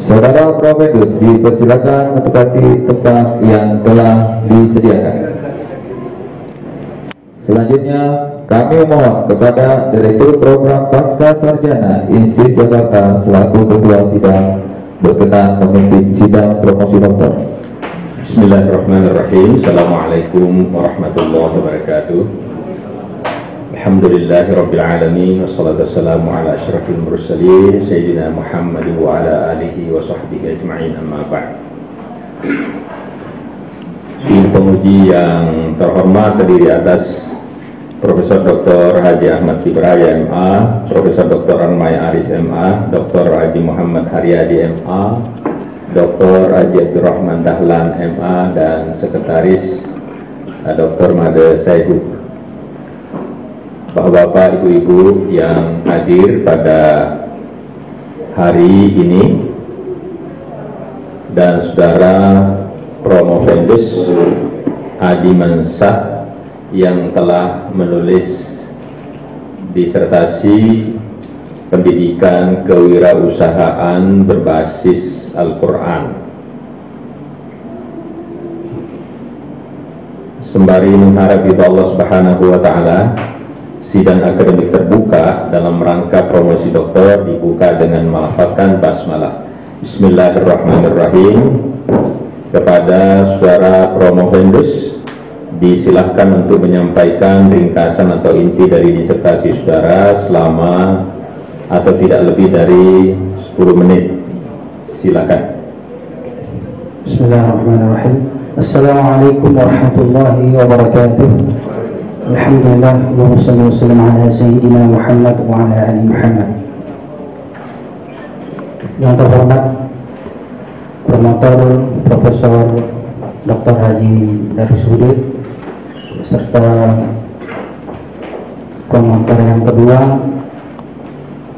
Saudara Profegus dipersilakan menempati tempat yang telah disediakan. Selanjutnya kami mohon kepada Direktur Program Pasca Sarjana Institut Jakarta selaku Ketua Sidang berkenan memimpin sidang promosi doktor. Bismillahirrahmanirrahim. Assalamualaikum warahmatullahi wabarakatuh. Alhamdulillahirabbil alamin wassalatu wassalamu ala asyrafil mursalin sayyidina Muhammad wa ala alihi wa sahbihi ajma'in, amma ba'd. Tim penguji yang terhormat terdiri atas Profesor Dr. Haji Ahmad Tibraya MA, Profesor Dr. Anmay Arif MA, Dr. Haji Muhammad Haryadi MA, Dr. Haji Abdurrahman Dahlan MA, dan Sekretaris Dr. Made Saihu. Bapak-bapak, ibu-ibu yang hadir pada hari ini, dan saudara Promovendus Adi Mansah yang telah menulis disertasi pendidikan kewirausahaan berbasis Al-Quran. Sembari mengharap ridha Allah Subhanahu wa Ta'ala, sidang akademik terbuka dalam rangka promosi doktor dibuka dengan melafazkan basmalah. Bismillahirrahmanirrahim. Kepada saudara Promovendus disilahkan untuk menyampaikan ringkasan atau inti dari disertasi saudara selama atau tidak lebih dari 10 menit. Silakan. Bismillahirrahmanirrahim. Assalamualaikum warahmatullahi wabarakatuh. Alhamdulillah, Allahumma shalli wa sallim ala sayyidina Muhammad wa ala ali Muhammad. Yang terhormat Promotor Profesor Dr. Haji Darusudin serta promotor yang kedua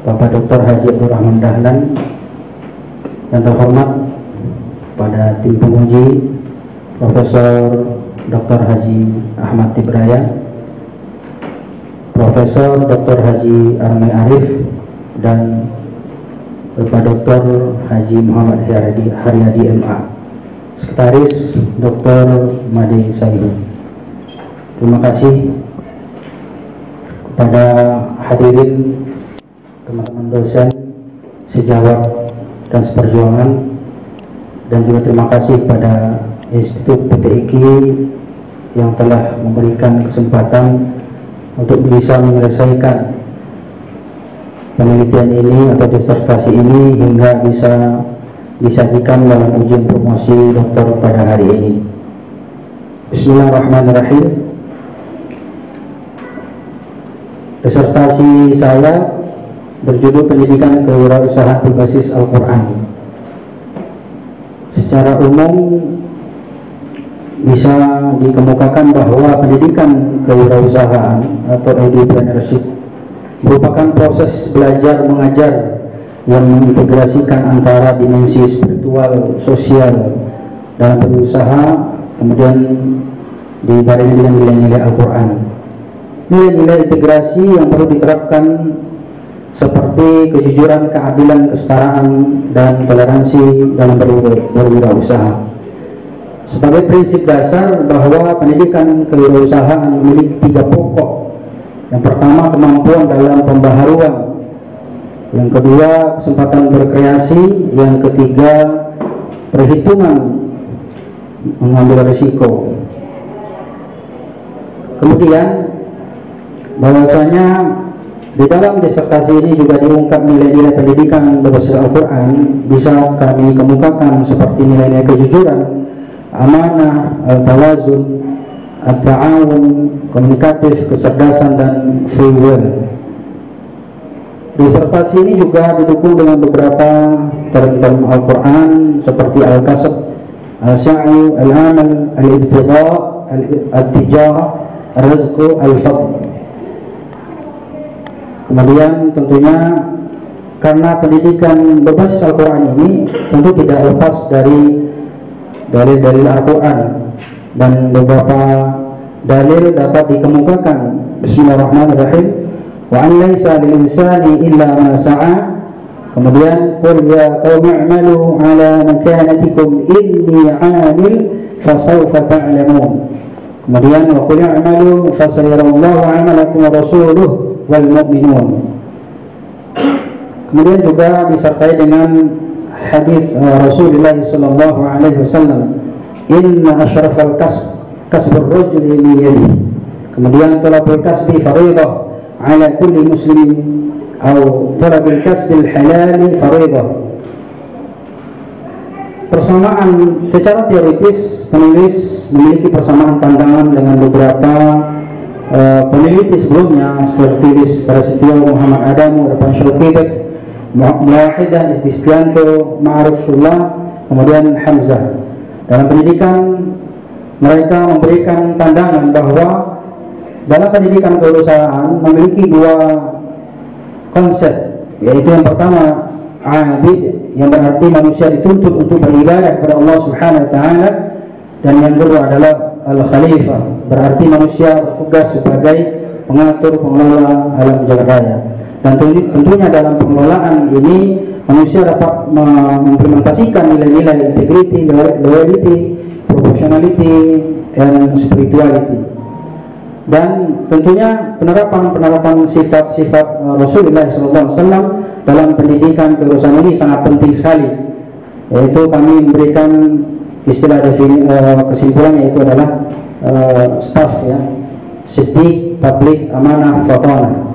Bapak Dr. Haji Abdurrahman Dahlan. Yang terhormat pada tim penguji Profesor Dr. Haji Ahmad Tibraya, Profesor Dr. Haji Anmay Arif, dan Bapak Dr. Haji Muhammad Haryadi MA, Sekretaris Dr. Made Saihu. Terima kasih kepada hadirin teman-teman dosen sejawat dan seperjuangan, dan juga terima kasih kepada Institut PTIQ yang telah memberikan kesempatan untuk bisa menyelesaikan penelitian ini atau disertasi ini hingga bisa disajikan dalam ujian promosi doktor pada hari ini. Bismillahirrahmanirrahim. Disertasi saya berjudul Pendidikan Kewirausahaan Berbasis Al-Quran. Secara umum bisa dikemukakan bahwa pendidikan kewirausahaan atau entrepreneurship merupakan proses belajar mengajar yang mengintegrasikan antara dimensi spiritual, sosial dalam berusaha, kemudian dibarengi dengan nilai-nilai Al-Quran. Nilai-nilai integrasi yang perlu diterapkan seperti kejujuran, keadilan, kesetaraan, dan toleransi dalam berwirausaha. Sebagai prinsip dasar bahwa pendidikan kewirausahaan memiliki 3 pokok. Yang pertama, kemampuan dalam pembaharuan. Yang kedua, kesempatan berkreasi. Yang ketiga, perhitungan mengambil risiko. Kemudian bahwasanya di dalam disertasi ini juga diungkap nilai-nilai pendidikan berbasis Al-Quran. Bisa kami kemukakan seperti nilai-nilai kejujuran, amanah, al-tawazun, at-ta'awun, komunikatif, kecerdasan, dan free will. Disertasi ini juga didukung dengan beberapa term Al-Quran seperti al-kasab, al-sa'yu, al-amal, al-ibtigha, al-tijara, al-rizqu, al-fadl. Kemudian tentunya karena pendidikan berbasis Al-Quran ini tentu tidak lepas dari dalil-dalil Al-Quran, dan beberapa dalil dapat dikemukakan. Bismillahirrahmanirrahim. Wa an laisa lil insani illa ma sa'a Kemudian qul ya qaumi i'malu ala makanatikum inni 'amil fasawfa ta'lamun. Kemudian wa qul i'malu fasayarallahu 'amalakum wa rasuluhu wal mu'minun. Kemudian juga disertai dengan hadis Rasulullah sallallahu alaihi wasallam, inna asyrafal kasbur rajuli min yadihi. Kemudian talabul kasbi fariidah ala kulli muslimin atau talabul kasbil halal fariidah. Persamaan secara teoritis, penulis memiliki persamaan pandangan dengan beberapa peneliti sebelumnya seperti Prasetyo Muhammad Adamu, Irfan Syukibek, Muwahidah Ististianto, Ma'rifullah, kemudian Hamzah. Dalam pendidikan mereka memberikan pandangan bahwa dalam pendidikan kewirausahaan memiliki dua konsep, yaitu yang pertama abid, yang berarti manusia dituntut untuk beribadah kepada Allah Subhanahu wa taala, dan yang kedua adalah al-khalifah, berarti manusia bertugas sebagai pengatur pengelola alam jagat raya. Dan tentunya dalam pengelolaan ini manusia dapat mengimplementasikan nilai-nilai integrity, loyalty, proportionality, and spirituality. Dan tentunya penerapan sifat-sifat Rasulullah SAW dalam pendidikan kewirausahaan ini sangat penting sekali. Yaitu kami memberikan istilah kesimpulannya itu adalah staff ya, siddiq, tabligh, amanah, fatanah.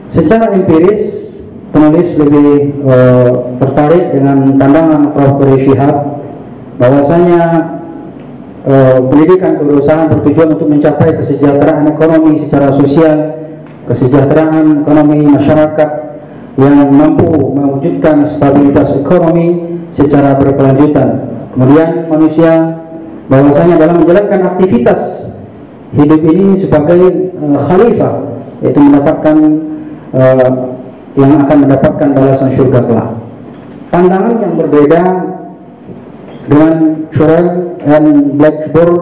Secara empiris, penulis lebih tertarik dengan pandangan Prof. Quraish Shihab bahwasanya pendidikan kewirausahaan bertujuan untuk mencapai kesejahteraan ekonomi secara sosial, kesejahteraan ekonomi masyarakat yang mampu mewujudkan stabilitas ekonomi secara berkelanjutan. Kemudian manusia bahwasanya dalam menjalankan aktivitas hidup ini sebagai khalifah, yaitu mendapatkan yang akan mendapatkan balasan surga kelak. Pandangan yang berbeda dengan Shurel and Blackburn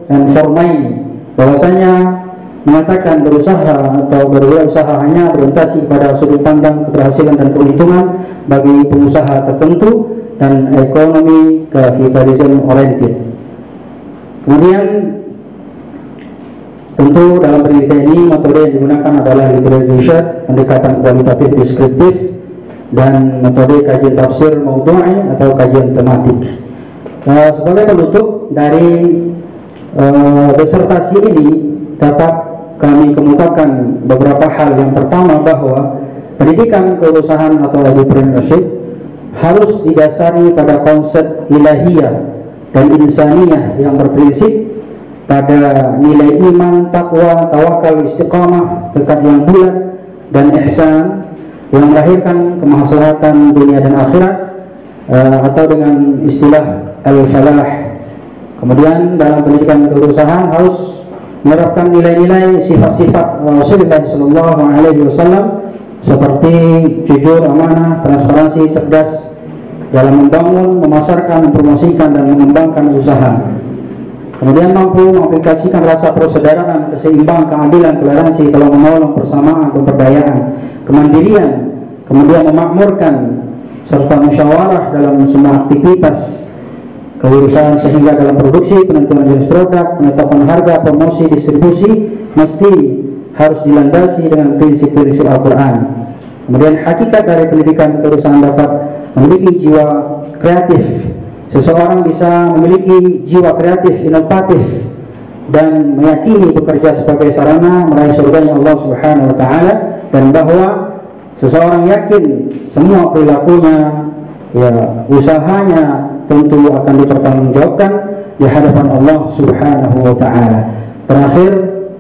and Formaini bahwasanya mengatakan berusaha atau berwirausaha hanya berorientasi pada sudut pandang keberhasilan dan keuntungan bagi pengusaha tertentu dan ekonomi capitalism oriented. Kemudian tentu dalam penelitian ini metode yang digunakan adalah literary research, pendekatan kualitatif deskriptif, dan metode kajian tafsir maudhu'i atau kajian tematik. Sebagai penutup dari disertasi ini dapat kami kemukakan beberapa hal. Yang pertama bahwa pendidikan kewirausahaan atau entrepreneurship harus didasari pada konsep ilahiyah dan insaniyah yang berprinsip pada nilai iman, takwa, tawakal, istiqamah, tekad yang bulat, dan ihsan yang melahirkan kemaslahatan dunia dan akhirat, atau dengan istilah al-falah. Kemudian dalam pendidikan kewirausahaan harus menerapkan nilai-nilai sifat-sifat Rasulullah SAW seperti jujur, amanah, transparansi, cerdas dalam membangun, memasarkan, mempromosikan, dan mengembangkan usaha. Kemudian mampu mengaplikasikan rasa persaudaraan, keseimbangan, keadilan, toleransi, tolong menolong, persamaan, pemberdayaan, kemandirian, kemudian memakmurkan serta musyawarah dalam semua aktivitas kewirausahaan, sehingga dalam produksi, penentuan jenis produk, penetapan harga, promosi, distribusi mesti harus dilandasi dengan prinsip-prinsip Al-Quran. Kemudian hakikat dari pendidikan kewirausahaan dapat memiliki jiwa kreatif. Seseorang bisa memiliki jiwa kreatif, inovatif, dan meyakini bekerja sebagai sarana meraih surganya Allah Subhanahu wa taala, dan bahwa seseorang yakin semua perilakunya, ya, usahanya tentu akan dipertanggungjawabkan di hadapan Allah Subhanahu wa taala. Terakhir,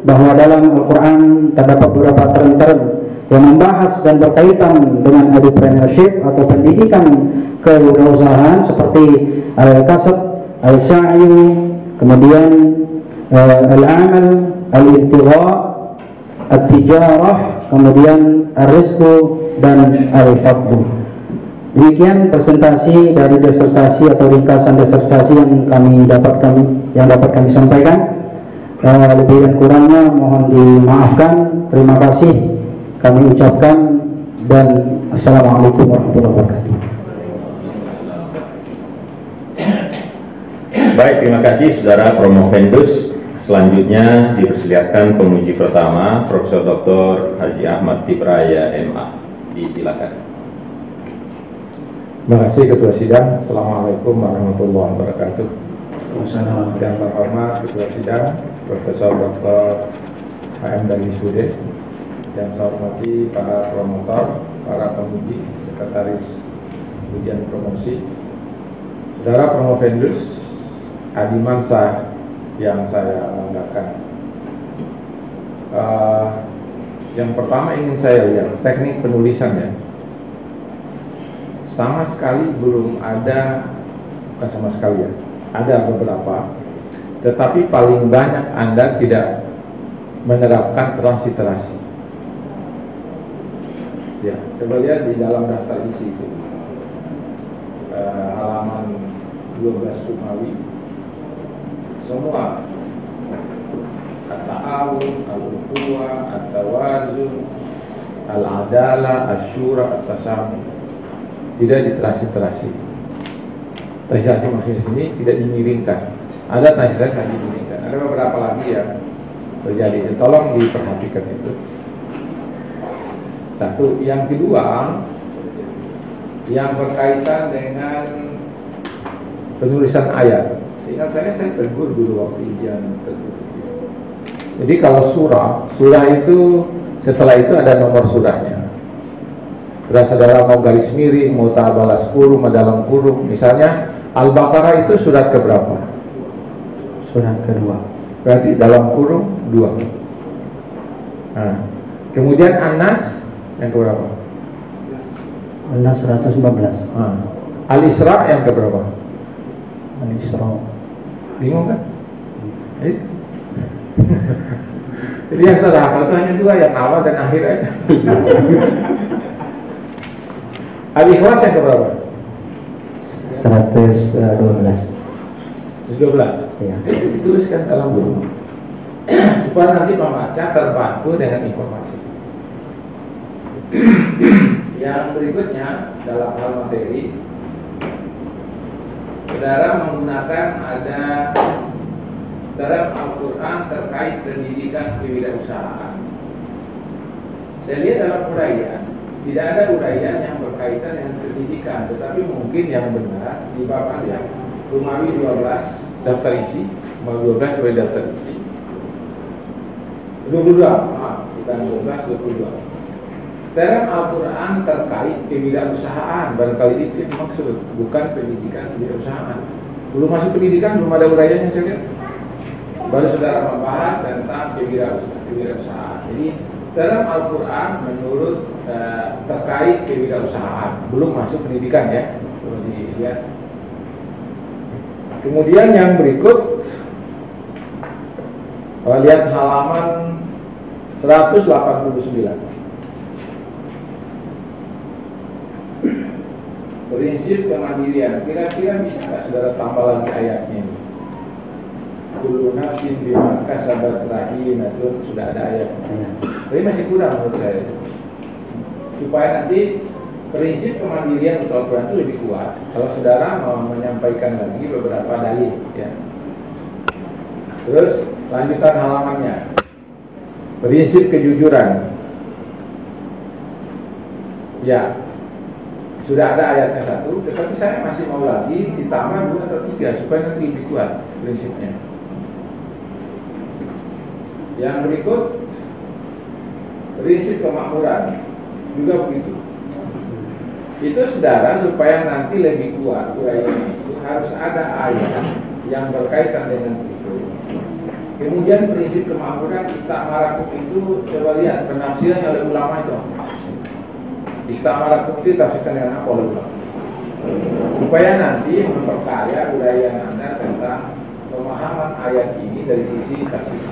bahwa dalam Al-Quran terdapat beberapa term-term yang membahas dan berkaitan dengan entrepreneurship atau pendidikan kewirausahaan seperti al-kasab, al-sa'yu, kemudian al-amal, al-ibtigha, at-tijarah, kemudian al-rizqu, dan al-fadlu. Demikian presentasi dari disertasi atau ringkasan disertasi yang dapat kami sampaikan. Lebih dan kurangnya mohon dimaafkan. Terima kasih kami ucapkan, dan Assalamualaikum warahmatullahi wabarakatuh. Baik, terima kasih Saudara Promovendus. Selanjutnya dipersilakan pemuji pertama, Profesor Dr. Haji Ahmad Tibraya MA. Disilakan. Terima kasih Ketua Sidang. Assalamualaikum warahmatullahi wabarakatuh. Yang terhormat Ketua Sidang, Profesor Dr. HM dari SUD. Yang saya hormati para promotor, para pemuji, sekretaris ujian promosi, Saudara Promovendus, Adimansa yang saya banggakan. Yang pertama ingin saya lihat teknik penulisannya. Sama sekali belum ada, bukan sama sekali ya, ada beberapa, tetapi paling banyak Anda tidak menerapkan transliterasi. Ya, coba lihat di dalam daftar isi itu, halaman 12 Umawi, semua at-ta'awun, al-ukhuwah, at-tawazun, al-adalah, asyura, at-tasamuh tidak ditransliterasi. Transliterasi maksudnya sini tidak dimiringkan. Ada transliterasi yang dimiringkan. Ada beberapa lagi yang terjadi. Tolong diperhatikan itu. Satu. Yang kedua, yang berkaitan dengan penulisan ayat. Seingat saya tegur dulu waktu ujian tegur. Jadi kalau surah itu setelah itu ada nomor surahnya. Kalau saudara mau garis miring, mau balas kurung, mau dalam kurung, misalnya Al-Baqarah itu surat keberapa? Surat kedua. Berarti dalam kurung 2. Nah, kemudian An-Nas yang keberapa? An-Nas 114. Nah, Al-Isra yang keberapa? Al-Isra. Bingung kan? Itu. Jadi yang saudara hafal itu hanya 2, yang awal dan akhir aja. Al-Ikhlas yang keberapa? 112. 112. Ya. Itu dituliskan dalam buku supaya nanti pembaca terbantu dengan informasi. Yang berikutnya dalam hal materi, saudara menggunakan ada dalam Al-Quran terkait pendidikan kewirausahaan. Saya lihat dalam uraian tidak ada uraian yang berkaitan dengan pendidikan, tetapi mungkin yang benar di bab yang Rumawi 12 daftar isi, Rumawi 12 sebagai daftar isi 22, maaf, bukan 12, 22. Dalam Al-Quran terkait kewirausahaan, barangkali itu yang maksud, bukan pendidikan kewirausahaan. Belum masuk pendidikan, belum ada uraiannya saya lihat. Baru saudara membahas tentang kewirausahaan. Jadi dalam Al-Quran menurut terkait kewirausahaan, belum masuk pendidikan ya, perlu dilihat. Kemudian yang berikut, lihat halaman 189. Prinsip kemandirian, kira-kira bisa nggak saudara tambah lagi ayatnya ini? Kullu nafsin bima kasabat rahinatun, sudah ada ayatnya. Tapi masih kurang menurut saya. Supaya nanti prinsip kemandirian untuk Al-Quran itu lebih kuat, kalau saudara mau menyampaikan lagi beberapa dalil ya. Terus lanjutan halamannya, prinsip kejujuran. Ya, sudah ada ayatnya 1, tetapi saya masih mau lagi ditambah 2 atau 3 supaya nanti lebih kuat prinsipnya. Yang berikut, prinsip kemakmuran juga begitu. Itu saudara supaya nanti lebih kuat uraiannya itu harus ada ayat yang berkaitan dengan itu. Kemudian prinsip kemakmuran istamarakum itu, coba lihat penafsirannya oleh ulama itu. Istamarakum itu tafsirkan dengan apa oleh ulama? Supaya nanti memperkaya uraian Anda tentang pemahaman ayat ini dari sisi tafsir.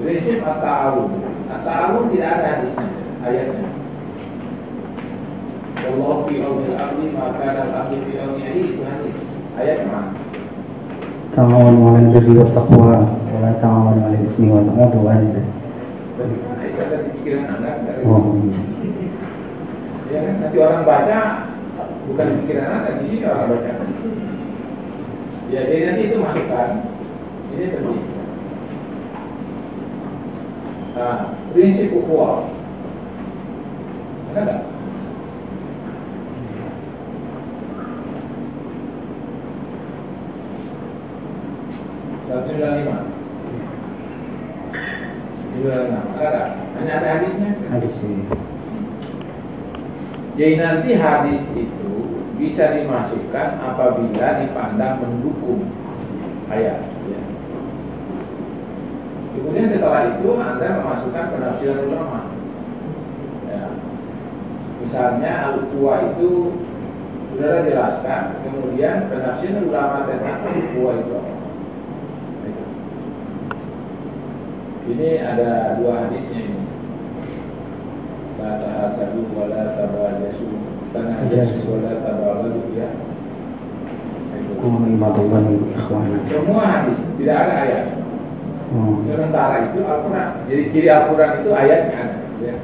Prinsip at-ta'awun. At-ta'awun tidak ada hadisnya, ayatnya. Wallahu fi aunil abdi maka al-abdi fi auni, itu hadis. Ayat mana? Ta'awanu 'alal birri wat taqwa wa la ta'awanu 'alal ismi wal 'udwan. Itu ada di pikiran anak dari Oh, iya. ya kan? Nanti orang baca bukan di pikiran anak, di sini orang baca. Ya, jadi nanti itu masukkan. Ini terus. Nah, prinsip ukhuwah. Ada nggak? Ada, hanya ada hadisnya. Hadis ini. Jadi nanti hadis itu bisa dimasukkan apabila dipandang mendukung ayat. Ya. Kemudian setelah itu Anda memasukkan penafsiran ulama. Ya. Misalnya al-quwa itu saudara jelaskan, kemudian penafsiran ulama tentang al-quwa itu apa? Ini ada dua hadisnya ini. La tahasadu wa la tabajasu, tanajasu wa la tabaghadu ya. Semua hadis, tidak ada ayat. Sementara itu Al-Quran. Jadi ciri Al-Quran itu ayatnya ada. Ya.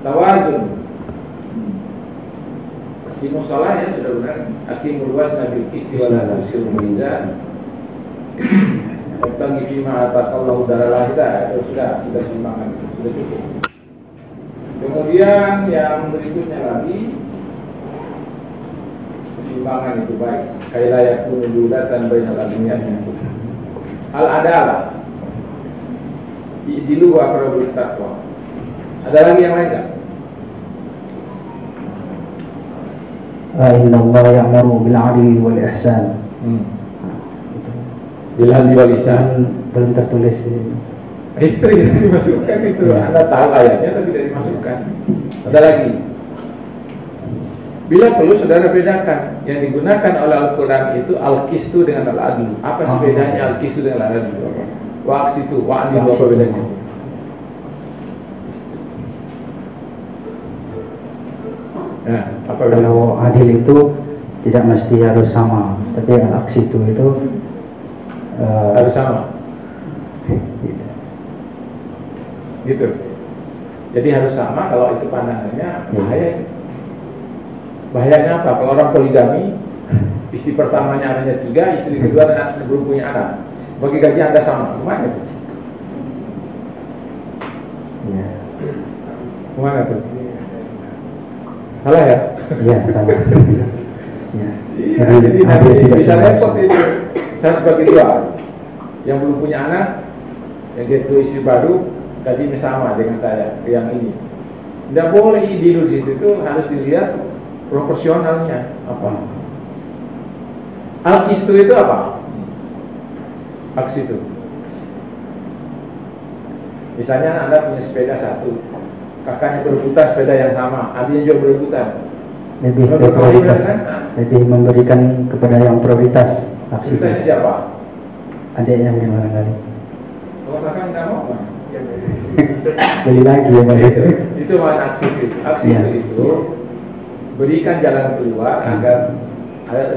Tawazun. Di musalah ya sudah benar. Akimul wazna bil qisti wa la tusil mizan. Tentang fima atakallahu darah kita itu sudah simbangan, sudah cukup. Kemudian yang berikutnya lagi kesimbangan itu baik. Kayak kunudatan bainal adniyatnya. Al-adalah di luar perbuatan takwa. Ada lagi yang lain tak? Inna Allah ya'muru bil 'adli wal ihsan. Bilal wal ihsan belum tertulis ini. Itu yang dimasukkan itu. Anda tahu ayatnya tapi tidak dimasukkan. Ada lagi. Bila perlu saudara bedakan, yang digunakan oleh Al-Quran itu al-qistu dengan al-adlu. Apa sih bedanya al-qistu dengan al-adlu? Waqsitu, wa'adlu, apa bedanya? Nah, apa bedanya? Kalau adil itu tidak mesti harus sama, tapi al-aqsitu itu harus sama. Gitu. Jadi harus sama. Kalau itu pandangannya bahaya. Bahayanya apa? Kalau orang poligami, istri pertamanya hanya 3, istri kedua belum punya anak, bagi gaji Anda sama, gimana sih? ya. Gimana tuh? Salah ya? Iya, salah. Ya. Iya, jadi nanti bisa repot itu. Saya sebagai dua yang belum punya anak, yang itu istri baru, gajinya sama dengan saya, yang ini. Tidak boleh idil situ itu harus dilihat proporsionalnya apa. Al-qistu itu apa? Al-qistu. Misalnya Anda punya sepeda satu, kakaknya berebutan sepeda yang sama, adiknya juga berebutan. Lebih prioritas, lebih memberikan kepada yang prioritas. Prioritasnya siapa? Adiknya mungkin barangkali. Kalau kakak tidak mau, Beli lagi ya Pak. Itu makna aksi itu. Aksi itu berikan jalan keluar agar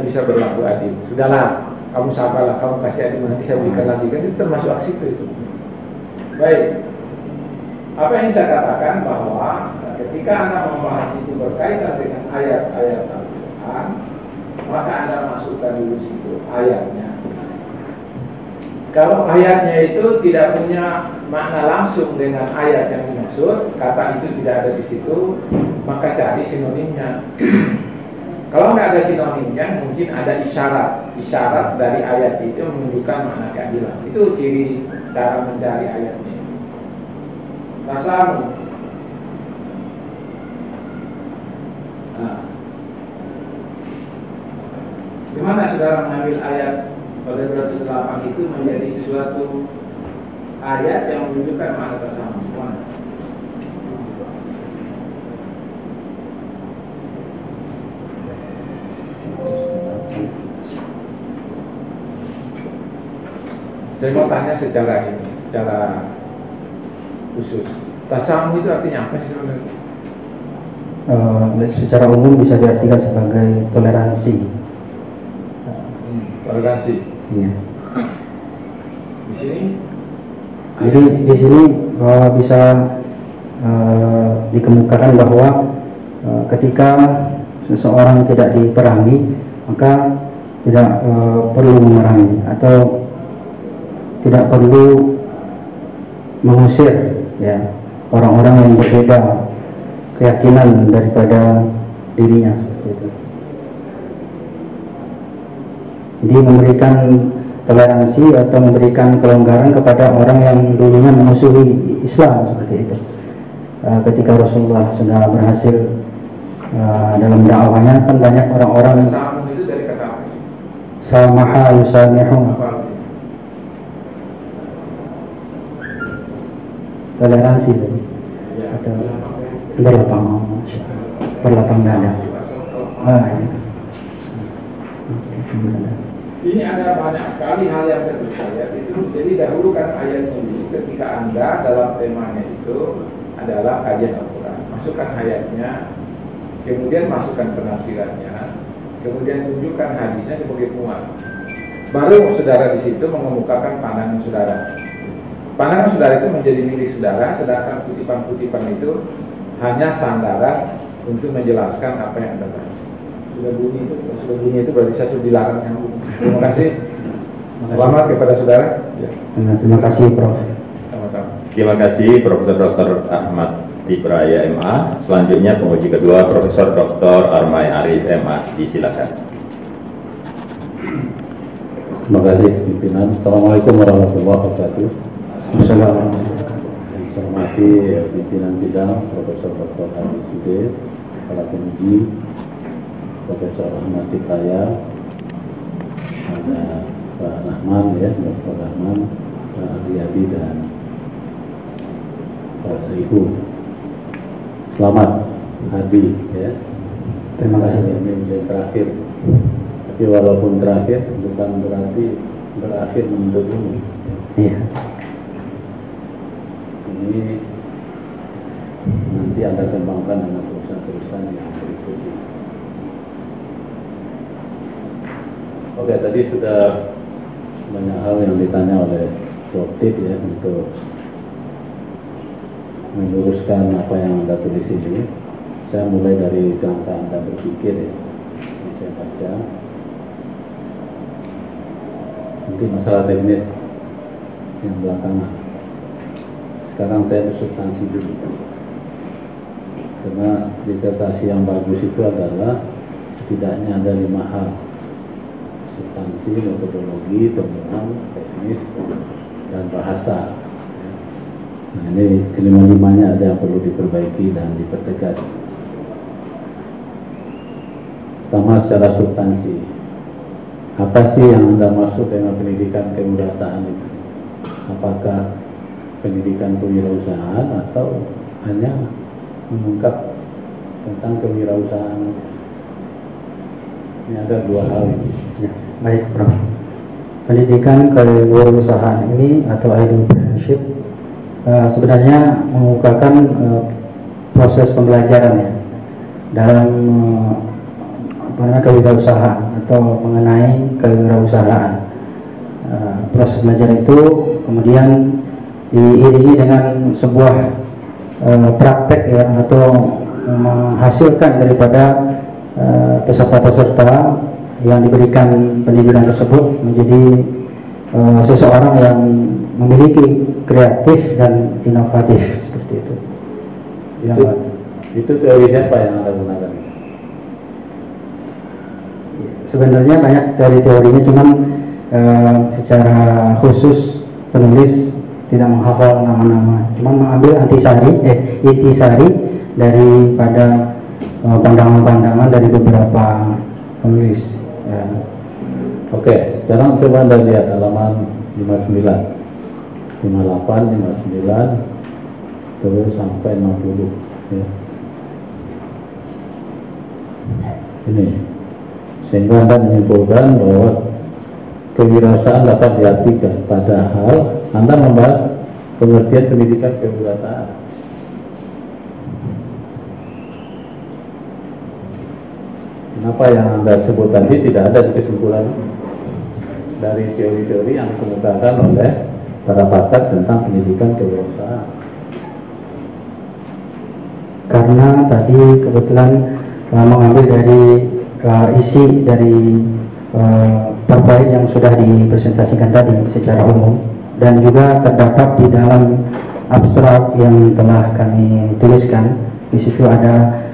bisa berlaku adil. Sudahlah, kamu sabarlah, kamu kasih adil, nanti saya berikan lagi. Kan itu termasuk aksi itu. Baik. Apa yang saya katakan bahwa ketika Anda membahas itu berkaitan dengan ayat-ayat Al-Quran, maka Anda masukkan dulu situ ayatnya. Kalau ayatnya itu tidak punya makna langsung dengan ayat yang dimaksud, kata itu tidak ada di situ, maka cari sinonimnya. Kalau tidak ada sinonimnya, mungkin ada isyarat dari ayat itu menunjukkan makna keadilan. Itu ciri cara mencari ayatnya. Rasamu. Nah, gimana saudara mengambil ayat pada 208 itu menjadi sesuatu ayat yang menunjukkan makna kesamaan? Saya mau tanya secara khusus. Tasamu itu artinya apa sih sebenarnya? Secara umum bisa diartikan sebagai toleransi. Toleransi. Iya. Di sini Jadi di sini bisa dikemukakan bahwa ketika seseorang tidak diperangi, maka tidak perlu memerangi atau tidak perlu mengusir ya orang-orang yang berbeda keyakinan daripada dirinya, seperti itu. Jadi memberikan toleransi atau memberikan kelonggaran kepada orang yang dulunya memusuhi Islam, seperti itu. Ketika Rasulullah sudah berhasil dalam dakwahnya, kan banyak orang-orang samu itu dari kata apa? samaha yusamihu, Apa? toleransi tadi, Ya, atau berlapang dada. Ya. Ini ada banyak sekali hal yang saya percaya itu. Jadi dahulu kan ayatnya itu ketika Anda dalam temanya itu adalah kajian Al-Quran, masukkan ayatnya, kemudian masukkan penafsirannya, kemudian tunjukkan hadisnya sebagai penguat. Baru saudara di situ mengemukakan pandangan saudara. Pandangan saudara itu menjadi milik saudara, sedangkan kutipan-kutipan itu hanya sandaran untuk menjelaskan apa yang Anda bahas. Sudah bunyi itu berarti saya sudah dilarang nyambung. Terima kasih. Selamat kepada saudara. Ya. Terima kasih, Prof. Sama-sama. Terima kasih Profesor Dr. Ahmad Tibraya MA. Selanjutnya penguji kedua Profesor Dr. Armai Arif MA. Disilakan. Terima kasih pimpinan. Assalamualaikum warahmatullahi wabarakatuh. Assalamualaikum. Saya hormati pimpinan bidang Profesor Dr. Haji Sudir, Kepala Penguji, Profesor Ahmad Tibraya, ada Pak Rahman ya, Dr. Rahman, Pak Ariyadi dan Pak Ibu. Selamat hadir ya. Terima kasih. Ini menjadi terakhir. Tapi walaupun terakhir bukan berarti berakhir menuntut ilmu. Iya. Ini nanti Anda kembangkan dengan perusahaan-perusahaan yang berikutnya. Oke, tadi sudah banyak hal yang ditanya oleh Prof. Tip ya untuk meluruskan apa yang Anda tulis ini. Saya mulai dari kerangka Anda berpikir ya. Ini saya baca. Mungkin masalah teknis yang belakangan. Sekarang saya substansi dulu. Karena disertasi yang bagus itu adalah setidaknya ada 5 hal: substansi, metodologi, temuan, teknis, dan bahasa. Nah, ini kelima-limanya ada yang perlu diperbaiki dan dipertegas. Pertama, secara substansi, apa sih yang Anda maksud dengan pendidikan kewirausahaan itu? Apakah pendidikan kewirausahaan atau hanya mengungkap tentang kewirausahaan? Ini ada 2 hal ini. Ya, baik, Prof. Pendidikan kewirausahaan ini atau entrepreneurship sebenarnya mengukakan proses pembelajaran ya dalam kewirausahaan atau mengenai kewirausahaan. Proses belajar itu kemudian diiringi dengan sebuah praktek ya atau menghasilkan daripada peserta-peserta yang diberikan pendidikan tersebut menjadi seseorang yang memiliki kreatif dan inovatif, seperti itu. Itu teori siapa yang Anda gunakan? Sebenarnya banyak teori-teorinya, cuman secara khusus penulis tidak menghafal nama-nama, cuman mengambil intisari daripada pandangan-pandangan dari beberapa penulis. Ya. Oke, sekarang coba Anda lihat halaman 59, 58, 59, terus sampai 60. Ya. Ini, sehingga Anda menyimpulkan bahwa kewirausahaan dapat diartikan, padahal Anda membahas pengertian pendidikan kewirausahaan. Kenapa yang Anda sebut tadi tidak ada di kesimpulan? dari teori-teori yang dikemukakan oleh para pakar tentang pendidikan kewirausahaan. Karena tadi kebetulan mengambil dari isi dari PowerPoint yang sudah dipresentasikan tadi secara umum, dan juga terdapat di dalam abstrak yang telah kami tuliskan. Di situ ada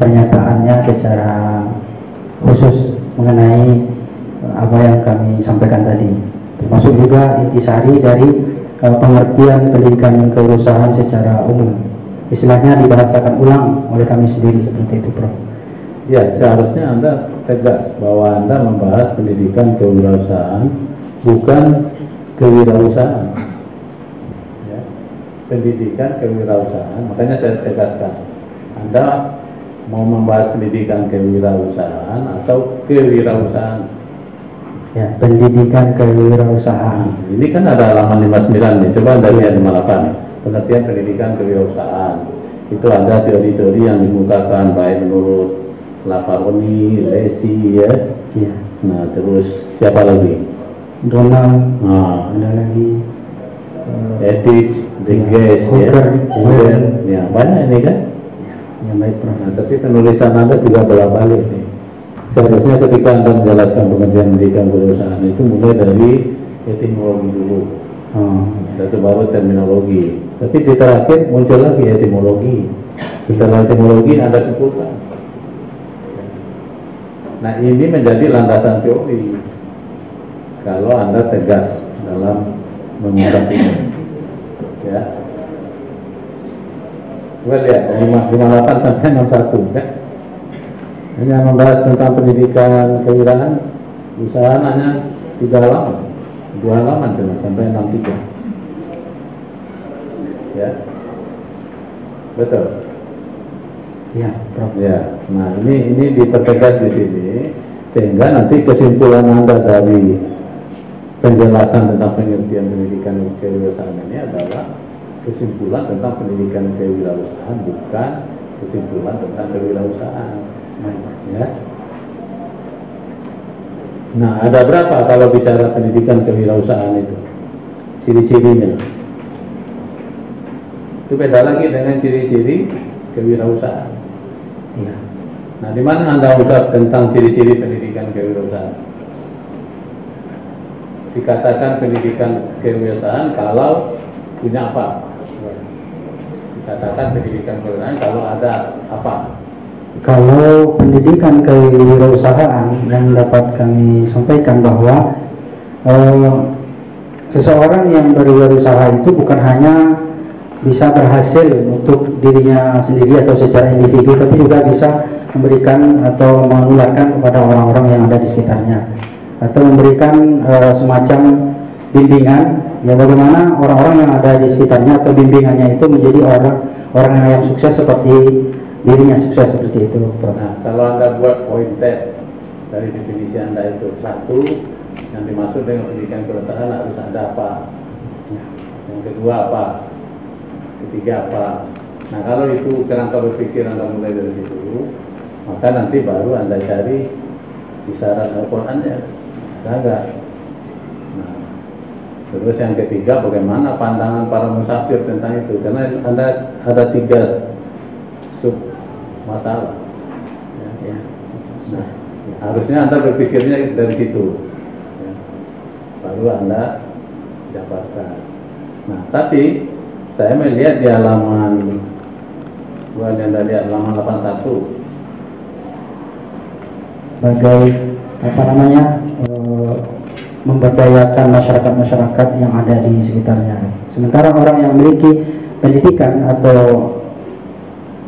pernyataannya secara khusus mengenai apa yang kami sampaikan tadi, termasuk juga intisari dari pengertian pendidikan kewirausahaan secara umum. Istilahnya dibahasakan ulang oleh kami sendiri seperti itu, Prof. Ya, seharusnya Anda tegas bahwa Anda membahas pendidikan kewirausahaan, bukan kewirausahaan. Ya, pendidikan kewirausahaan, makanya saya tegaskan, Anda mau membahas pendidikan kewirausahaan atau kewirausahaan. Ya, pendidikan kewirausahaan. Ini kan ada halaman 59 nih, coba Anda lihat 58. Pengertian pendidikan kewirausahaan. Itu ada teori-teori yang dikemukakan baik menurut Lafaroni, Lesi, ya. Ya. Nah, terus siapa lagi? Donald, Nah, ada lagi Edith, Deges, ya, Hooker, Hooker, ya banyak ini kan. yang baik, Prof. Nah, tapi penulisan Anda juga bolak-balik nih. Seharusnya ketika Anda menjelaskan pengertian pendidikan kewirausahaan itu mulai dari etimologi dulu, itu baru terminologi. Tapi di terakhir muncul lagi etimologi. Setelah etimologi Anda sebutkan. Nah, ini menjadi landasan teori kalau Anda tegas dalam mengungkap ini, ya. Coba lihat 58 sampai 61, kan? Hanya membahas tentang pendidikan kewirausahaan hanya 3 halaman, 2 halaman cuma sampai 63, ya, betul. Ya, Prof. Ya, nah ini dipertegas di sini sehingga nanti kesimpulan Anda dari penjelasan tentang pengertian pendidikan kewirausahaan ini adalah kesimpulan tentang pendidikan kewirausahaan, bukan kesimpulan tentang kewirausahaan, ya. Nah, ada berapa kalau bicara pendidikan kewirausahaan itu? Ciri-cirinya. Itu beda lagi dengan ciri-ciri kewirausahaan. Ya. Nah, di mana Anda ungkap tentang ciri-ciri pendidikan kewirausahaan? Dikatakan pendidikan kewirausahaan kalau punya apa? Dikatakan pendidikan kewirausahaan kalau ada apa? Kalau pendidikan kewirausahaan yang dapat kami sampaikan bahwa seseorang yang berwirausaha itu bukan hanya bisa berhasil untuk dirinya sendiri atau secara individu, tapi juga bisa memberikan atau menularkan kepada orang-orang yang ada di sekitarnya, atau memberikan semacam bimbingan, ya, bagaimana orang-orang yang ada di sekitarnya atau bimbingannya itu menjadi orang yang sukses seperti dirinya sukses, seperti itu. Nah, kalau Anda buat pointer dari definisi Anda itu, satu, yang dimaksud dengan pendidikan kewirausahaan harus ada apa? Yang kedua apa? Ketiga apa? Nah, kalau itu kerangka berpikir Anda mulai dari situ, maka nanti baru Anda cari isyarat Al-Qur'annya, ada enggak? Nah, terus yang ketiga, bagaimana pandangan para musafir tentang itu? Karena Anda ada 3 sub masalah, ya. Nah, harusnya Anda berpikirnya dari situ, ya. Baru Anda dapatkan. Nah, tapi saya melihat di halaman, bukan yang tadi halaman 81, sebagai apa namanya, memberdayakan masyarakat-masyarakat yang ada di sekitarnya. Sementara orang yang memiliki pendidikan atau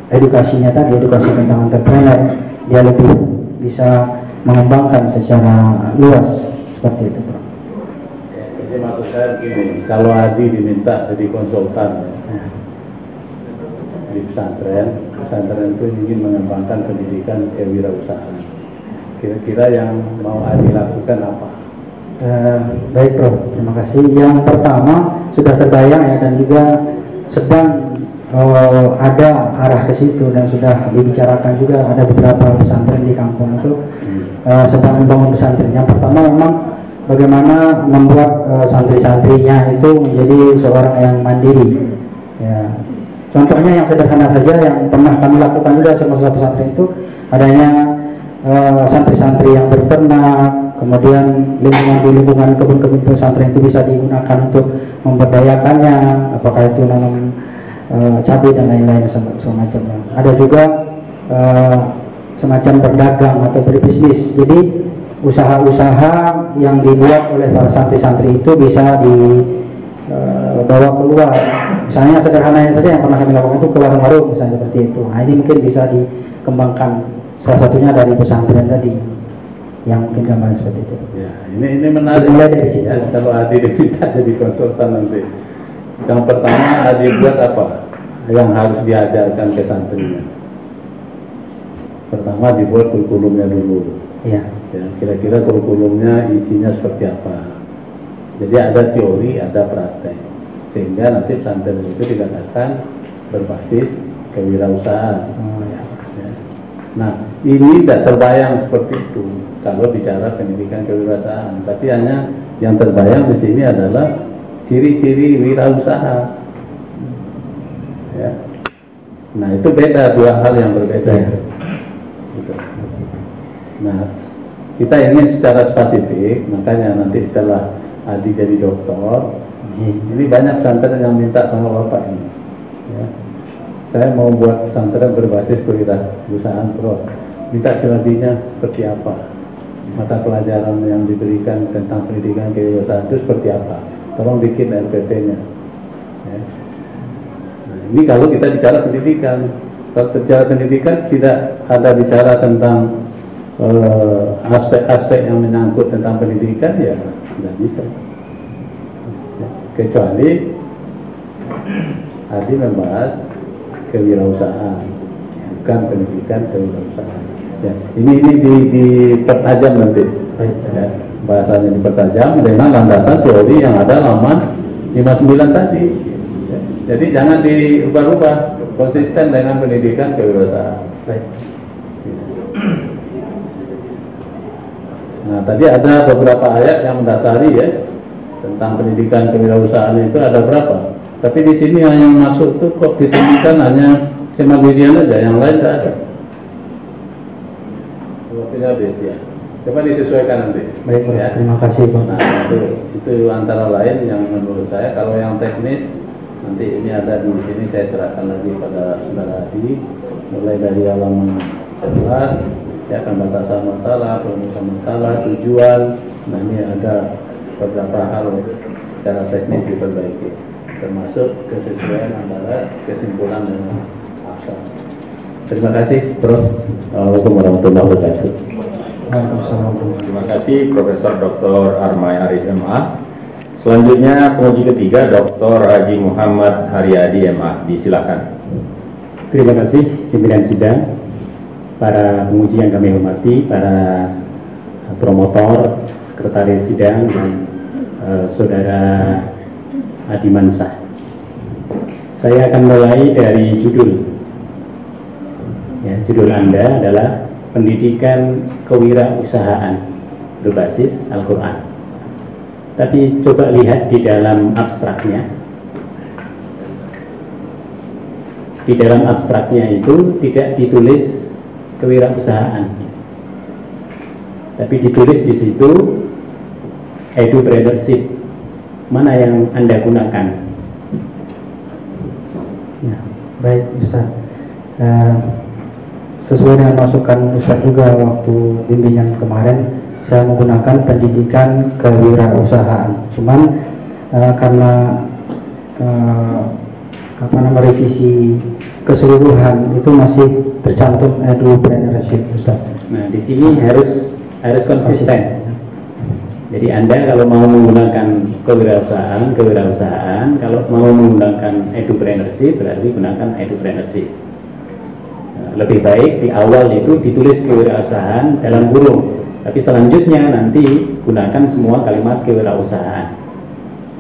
edukasinya tadi, edukasi tentang entrepreneur, dia lebih bisa mengembangkan secara luas, seperti itu, Bro. Ya, jadi maksud saya begini, kalau Adi diminta jadi konsultan, ya, di pesantren itu ingin mengembangkan pendidikan kewirausahaan, kira-kira yang mau Adi lakukan apa? Baik, Bro, terima kasih. Yang pertama sudah terbayang, ya, dan juga sedang ada arah ke situ dan sudah dibicarakan juga. Ada beberapa pesantren di kampung itu sedang membangun pesantren. Yang pertama memang bagaimana membuat santri-santrinya itu menjadi seorang yang mandiri. Ya. Contohnya yang sederhana saja yang pernah kami lakukan juga semasa pesantren itu adanya santri-santri yang berternak, kemudian lingkungan kebun-kebun pesantren itu bisa digunakan untuk memberdayakannya, apakah itu nanam cabai dan lain-lain semacamnya. Ada juga semacam berdagang atau berbisnis. Jadi usaha-usaha yang dibuat oleh para santri-santri itu bisa dibawa keluar. Misalnya sederhananya saja yang pernah kami lakukan itu ke warung-warung misalnya seperti itu. Nah, ini mungkin bisa dikembangkan, salah satunya dari pesantren tadi yang mungkin gambaran seperti itu. Ya, ini menarik. Mulai dari sini. Ya, kalau Adi diminta jadi konsultan nanti. Yang pertama Adi buat apa? Yang harus diajarkan ke santrinya. Pertama dibuat kurikulumnya dulu. Iya. Ya, kira-kira kurikulumnya isinya seperti apa. Jadi ada teori, ada praktek, sehingga nanti pesantren itu dikatakan berbasis kewirausahaan. Oh, ya. Ya. Nah, ini tidak terbayang seperti itu kalau bicara pendidikan kewirausahaan. Tapi hanya yang terbayang di sini adalah ciri-ciri wirausaha. Ya. Nah, itu beda, dua hal yang berbeda. Ya. Gitu. Nah, kita ingin secara spesifik, makanya nanti setelah Adi jadi dokter, ini banyak pesantren yang minta sama Bapak ini. Ya. Saya mau buat pesantren berbasis kewirausahaan pro. Minta selebihnya seperti apa? Mata pelajaran yang diberikan tentang pendidikan kewirausahaan itu seperti apa? Tolong bikin RPP-nya. Ya. Nah, ini kalau kita bicara pendidikan. Kalau bicara pendidikan tidak ada bicara tentang aspek-aspek yang menyangkut tentang pendidikan, ya tidak bisa. Ya, kecuali Adi membahas kewirausahaan, bukan pendidikan kewirausahaan. Ya, ini dipertajam nanti. Ya, bahasanya dipertajam dengan landasan teori yang ada halaman 59 tadi. Ya, jadi jangan diubah-ubah, konsisten dengan pendidikan kewirausahaan. Baik. Nah, tadi ada beberapa ayat yang mendasari ya tentang pendidikan kewirausahaan itu ada berapa. Tapi di sini yang masuk tuh kok ditunjukkan hanya Kemandirian aja, yang lain tidak ada. Waktunya habis ya. Coba disesuaikan nanti. Baik, ya. Terima kasih Pak. Nah, itu antara lain yang menurut saya. Kalau yang teknis nanti ini ada di sini, saya serahkan lagi pada saudara Adi, mulai dari halaman 11. Ya, pembatasan masalah, perumusan masalah, tujuan. Nah, ini ada beberapa hal secara teknis diperbaiki, termasuk kesesuaian antara kesimpulan dengan asal. Terima kasih, Prof. Assalamualaikum warahmatullahi wabarakatuh. Terima kasih Profesor Dr. Armai Arif MA. Selanjutnya penguji ketiga Dr. Haji Muhammad Haryadi MA. Disilakan. Terima kasih pimpinan sidang, para penguji yang kami hormati, para promotor, sekretaris sidang, dan saudara Adi Mansah. Saya akan mulai dari judul. Ya, judul Anda adalah Pendidikan Kewirausahaan berbasis Al-Quran. Tapi coba lihat di dalam abstraknya. Di dalam abstraknya itu tidak ditulis kewirausahaan, tapi ditulis di situ edupreneurship. Mana yang Anda gunakan? Ya, baik Ustaz. Sesuai dengan masukan Ustaz juga waktu bimbingan kemarin, saya menggunakan pendidikan kewirausahaan. Cuman karena revisi keseluruhan itu masih tercantum edupreneurship, Ustaz. Nah, di sini harus konsisten. Jadi Anda kalau mau menggunakan kewirausahaan, kalau mau menggunakan edupreneurship berarti gunakan edupreneurship. Nah, lebih baik di awal itu ditulis kewirausahaan dalam kurung, tapi selanjutnya nanti gunakan semua kalimat kewirausahaan.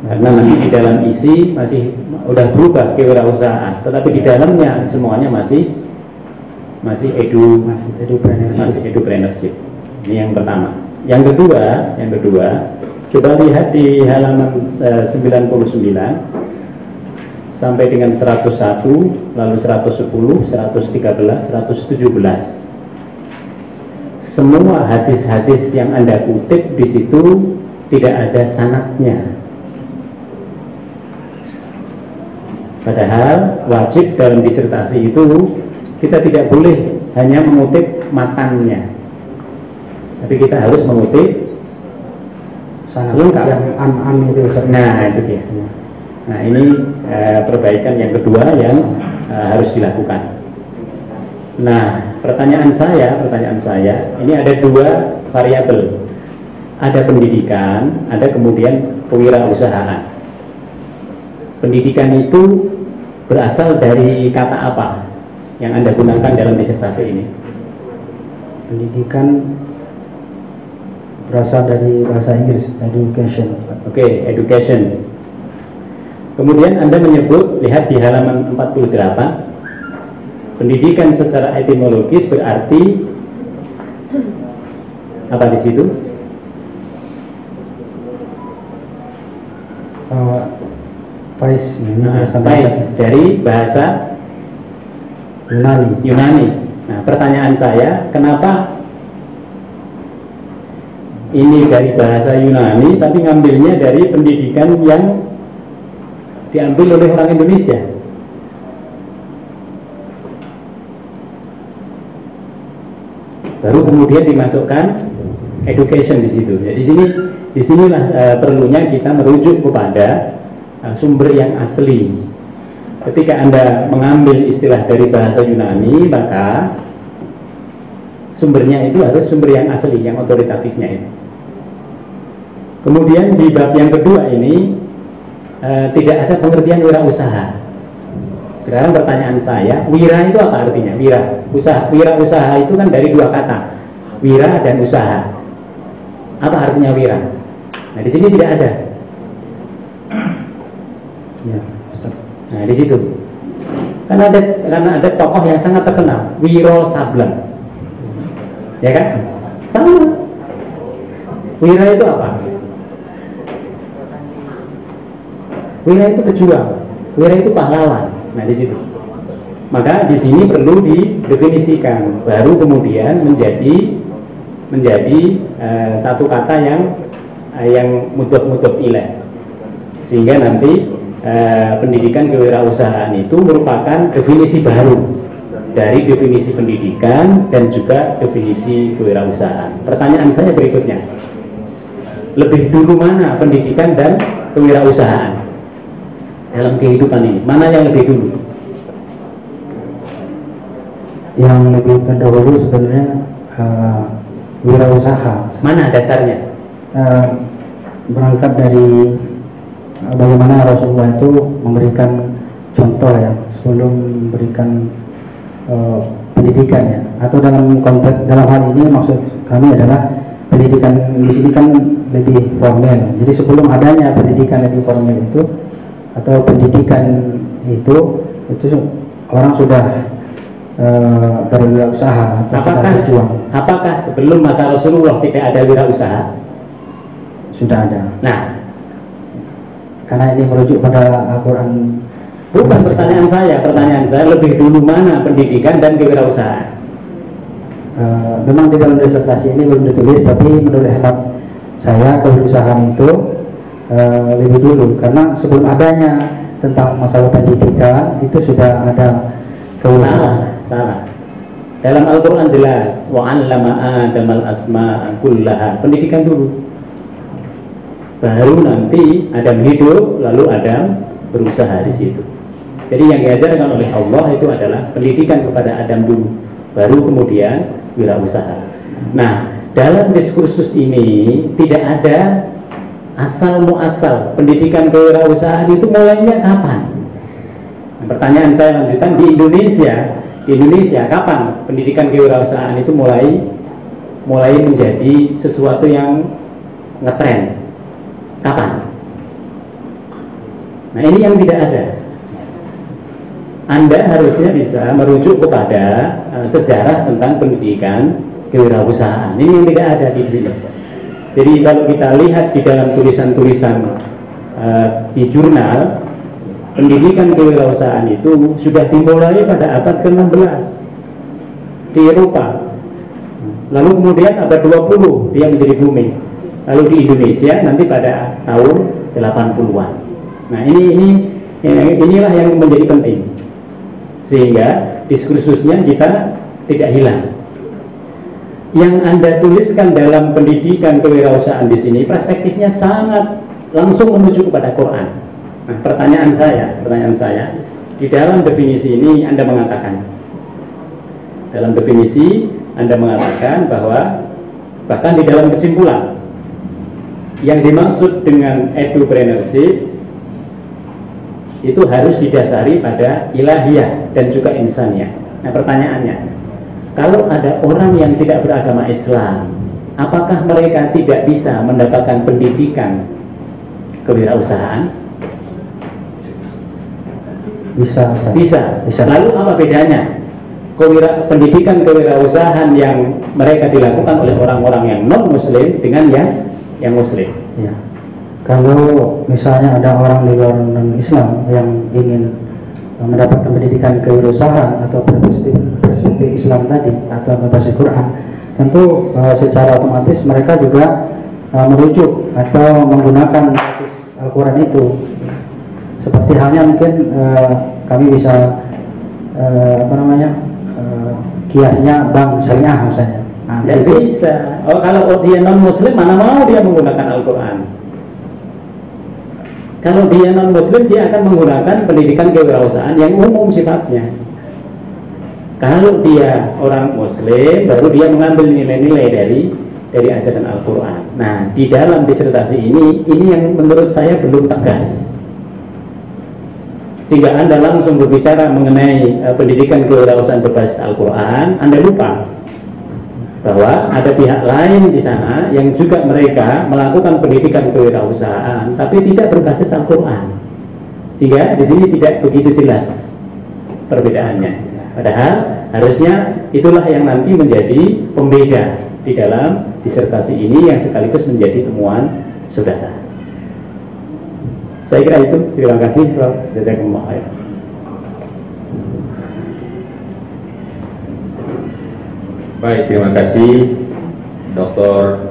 Karena nanti di dalam isi masih udah berubah kewirausahaan, tetapi di dalamnya semuanya masih edupreneurship. Ini yang pertama. Yang kedua, Coba lihat di halaman 99 sampai dengan 101, lalu 110, 113, 117. Semua hadis-hadis yang Anda kutip di situ tidak ada sanadnya. Padahal wajib dalam disertasi itu kita tidak boleh hanya mengutip matannya, tapi kita harus mengutip lengkap. Yang an itu. Nah, itu dia. Nah, ini perbaikan yang kedua yang harus dilakukan. Nah, pertanyaan saya, ini ada dua variabel. Ada pendidikan, ada kemudian kewirausahaan. Pendidikan itu berasal dari kata apa yang Anda gunakan dalam disertasi ini? Pendidikan berasal dari bahasa Inggris, education. Oke, education. Kemudian Anda menyebut, lihat di halaman 48, pendidikan secara etimologis berarti apa di situ? Pais dari bahasa Yunani. Nah, pertanyaan saya, kenapa ini dari bahasa Yunani tapi ngambilnya dari pendidikan yang diambil oleh orang Indonesia? Baru kemudian dimasukkan education di situ. Jadi disinilah perlunya kita merujuk kepada sumber yang asli. Ketika Anda mengambil istilah dari bahasa Yunani, maka sumbernya itu harus sumber yang asli, yang otoritatifnya itu. Kemudian di bab yang kedua ini tidak ada pengertian wirausaha. Sekarang pertanyaan saya, wira itu apa artinya? Wira usaha itu kan dari dua kata, wira dan usaha. Apa artinya wira? Nah, di sini tidak ada. Ya, nah, di situ. Karena ada tokoh yang sangat terkenal, Wiro Sableng. Ya kan? Sama. Wira itu apa? Wira itu pejuang. Wira itu pahlawan. Nah, di situ. Maka di sini perlu didefinisikan, baru kemudian menjadi satu kata yang mudhof ilaih, sehingga nanti pendidikan kewirausahaan itu merupakan definisi baru dari definisi pendidikan dan juga definisi kewirausahaan. Pertanyaan saya berikutnya, lebih dulu mana pendidikan dan kewirausahaan dalam kehidupan ini? Mana yang lebih dulu? Yang lebih terdahulu sebenarnya wirausaha. Mana dasarnya? Berangkat dari bagaimana Rasulullah itu memberikan contoh ya sebelum memberikan pendidikan ya, atau dalam konteks dalam hal ini maksud kami adalah pendidikan di sini kan lebih formal. Jadi sebelum adanya pendidikan lebih formal itu atau pendidikan itu orang sudah berwirausaha atau sudah berjuang. Apakah sebelum masa Rasulullah tidak ada wirausaha? Sudah ada. Nah, karena ini merujuk pada Al-Quran. Bukan pertanyaan saya lebih dulu mana pendidikan dan kewirausahaan? Memang di dalam disertasi ini belum ditulis, tapi menurut hemat saya kewirausahaan itu lebih dulu, karena sebelum adanya tentang masalah pendidikan itu sudah ada kewirausahaan. Salah. Dalam Al-Quran jelas, wa 'allama Adamal asma'a kullaha, pendidikan dulu. Baru nanti Adam hidup, lalu Adam berusaha di situ. Jadi yang diajarkan oleh Allah itu adalah pendidikan kepada Adam dulu, baru kemudian wirausaha. Nah, dalam diskursus ini tidak ada asal muasal pendidikan kewirausahaan itu mulainya kapan? Nah, pertanyaan saya lanjutan, di Indonesia kapan pendidikan kewirausahaan itu mulai menjadi sesuatu yang ngetren? Kapan? Nah, ini yang tidak ada. Anda harusnya bisa merujuk kepada sejarah tentang pendidikan kewirausahaan. Ini yang tidak ada di sini. Jadi kalau kita lihat di dalam tulisan-tulisan di jurnal, pendidikan kewirausahaan itu sudah dimulai pada abad ke-16 di Eropa. Lalu kemudian abad 20 dia menjadi booming. Lalu di Indonesia nanti pada tahun 80-an. Nah, inilah yang menjadi penting. Sehingga diskursusnya kita tidak hilang. Yang Anda tuliskan dalam pendidikan kewirausahaan di sini perspektifnya sangat langsung menuju kepada Quran. Nah, pertanyaan saya, di dalam definisi ini Anda mengatakan, bahwa bahkan di dalam kesimpulan yang dimaksud dengan edupreneurship itu harus didasari pada ilahiyah dan juga insaniyah. Nah, pertanyaannya, kalau ada orang yang tidak beragama Islam, apakah mereka tidak bisa mendapatkan pendidikan kewirausahaan? Bisa. Lalu apa bedanya pendidikan kewirausahaan yang mereka dilakukan oleh orang-orang yang non-muslim dengan yang muslim? Ya. Kalau misalnya ada orang di luar non-Islam yang ingin mendapatkan pendidikan kewirausahaan atau perspektif Islam tadi atau membaca Quran, tentu secara otomatis mereka juga merujuk atau menggunakan Al-Quran itu. Seperti halnya mungkin kami bisa kiasnya bank syariah misalnya. Tidak bisa. Kalau dia non muslim, mana mau dia menggunakan Al-Quran? Kalau dia non muslim, dia akan menggunakan pendidikan kewirausahaan yang umum sifatnya. Kalau dia orang muslim, baru dia mengambil nilai-nilai dari ajaran Al-Quran. Nah, di dalam disertasi ini yang menurut saya belum tegas. Sehingga Anda langsung berbicara mengenai pendidikan kewirausahaan berbasis Al-Quran, Anda lupa bahwa ada pihak lain di sana yang juga mereka melakukan pendidikan kewirausahaan tapi tidak berbasis Al-Quran. Sehingga di sini tidak begitu jelas perbedaannya. Padahal harusnya itulah yang nanti menjadi pembeda di dalam disertasi ini yang sekaligus menjadi temuan saudara. Saya kira itu. Terima kasih. Jazakumullah khair. Baik, terima kasih Dr.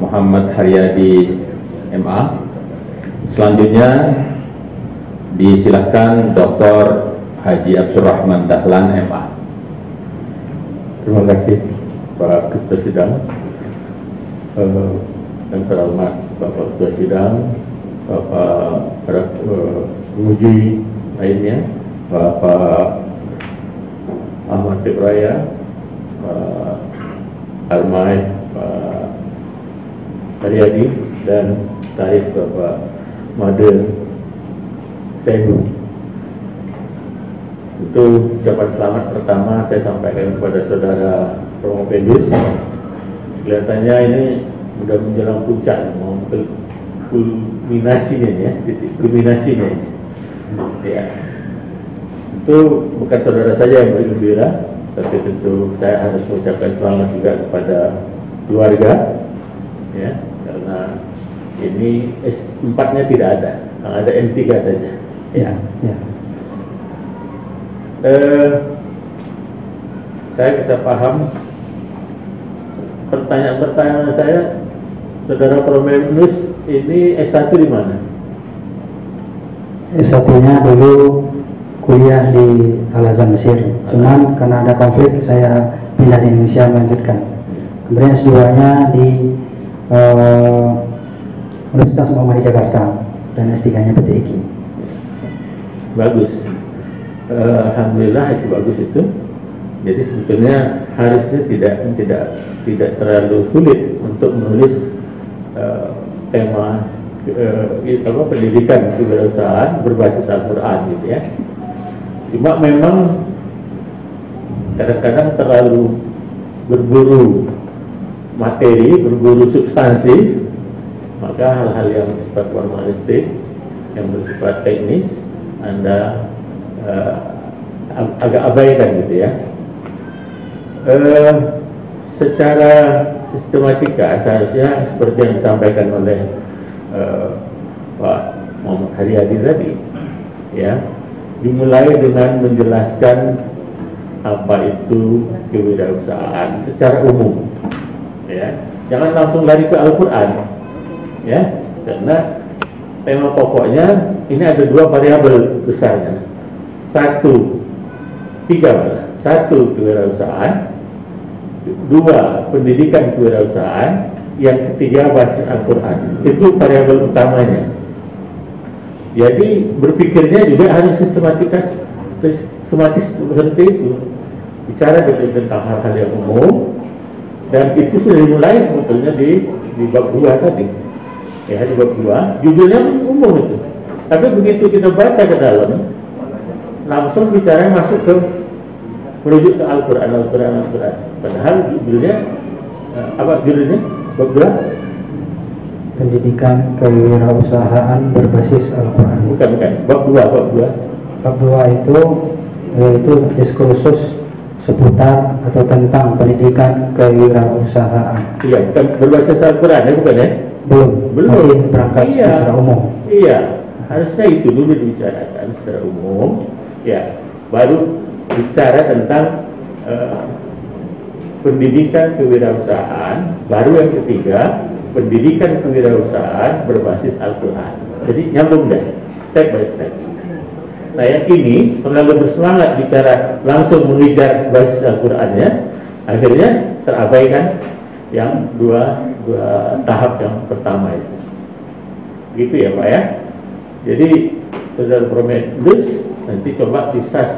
Muhammad Haryadi MA. Selanjutnya disilahkan Dr. Haji Abdurrahman Dahlan MA. Terima kasih Pak Ketua Sidang, yang terhormat Bapak Ketua Sidang, Bapak penguji lainnya, Bapak Ahmad Fibraya, Pak Armai, Pak Haryadi, dan Taris Bapak Made Sehu. Itu ucapan selamat pertama saya sampaikan kepada saudara Promopendus. Kelihatannya ini sudah menjelang puncak, mau kulminasinya ya, titik kulminasinya ya. Itu bukan saudara saja yang bergembira, tapi tentu saya harus mengucapkan selamat juga kepada keluarga ya, karena ini S4-nya tidak ada, ada S3 saja ya. Saya bisa paham pertanyaan saya, saudara Promopendus ini S1 di mana? S1-nya dulu kuliah di Al-Azhar Mesir, cuman karena ada konflik saya pindah di Indonesia melanjutkan. Kemudian S2-nya di Universitas Muhammadiyah Jakarta dan S3-nya PTIG. Bagus. Alhamdulillah itu bagus itu. Jadi sebetulnya harusnya tidak terlalu sulit untuk menulis tema pendidikan kewirausahaan berbasis Al-Quran gitu ya. Cuma memang kadang-kadang terlalu berburu materi, berburu substansi, maka hal-hal yang bersifat formalistik, yang bersifat teknis, Anda agak abaikan gitu ya. Secara sistematika seharusnya seperti yang disampaikan oleh Pak Muhammad Haryadi tadi, ya, dimulai dengan menjelaskan apa itu kewirausahaan secara umum, ya, jangan langsung lari ke Al-Quran, ya, karena tema pokoknya ini ada dua variabel besarnya, tiga malah, satu kewirausahaan, dua pendidikan kewirausahaan, yang ketiga basis Al-Quran. Itu variabel utamanya. Jadi berpikirnya juga harus sistematis seperti itu, bicara tentang hal-hal yang umum, dan itu sudah dimulai sebetulnya di bab 2 tadi, ya, di bab 2 judulnya umum itu, tapi begitu kita baca ke dalam langsung bicara masuk ke merujuk ke Al-Quran, padahal judulnya apa judulnya? Bab 2 pendidikan kewirausahaan berbasis Al-Quran. Bukan, bab 2 itu yaitu diskursus seputar atau tentang pendidikan kewirausahaan. Iya, bukan berbasis Al-Quran ya, bukan ya? Belum. Masih berangkat iya, secara umum. Iya, harusnya itu dulu dibicarakan secara umum, ya, baru bicara tentang pendidikan kewirausahaan, baru yang ketiga pendidikan kewirausahaan berbasis Al-Quran. Jadi nyambung deh, step by step. Nah yang ini terlalu bersemangat bicara langsung mengejar basis Al-Qurannya, akhirnya terabaikan yang dua tahap yang pertama itu. Gitu ya Pak ya. Jadi Saudara Prometheus nanti coba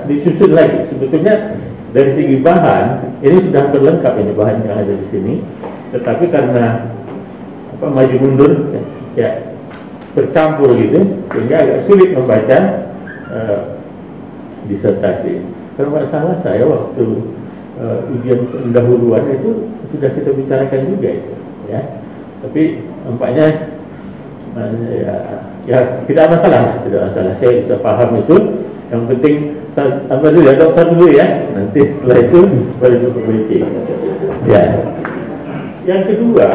disusun lagi. Sebetulnya dari segi bahan ini sudah berlengkap ini bahan yang ada di sini, tetapi karena maju mundur ya bercampur gitu sehingga agak sulit membaca disertasi. Kalau nggak salah saya waktu ujian pendahuluan itu sudah kita bicarakan juga itu, ya. Tapi nampaknya ya tidak masalah. Saya bisa paham itu. Yang penting apa dulu ya, dokter dulu ya. Nanti setelah itu baru diperbaiki. Ya. Yang kedua,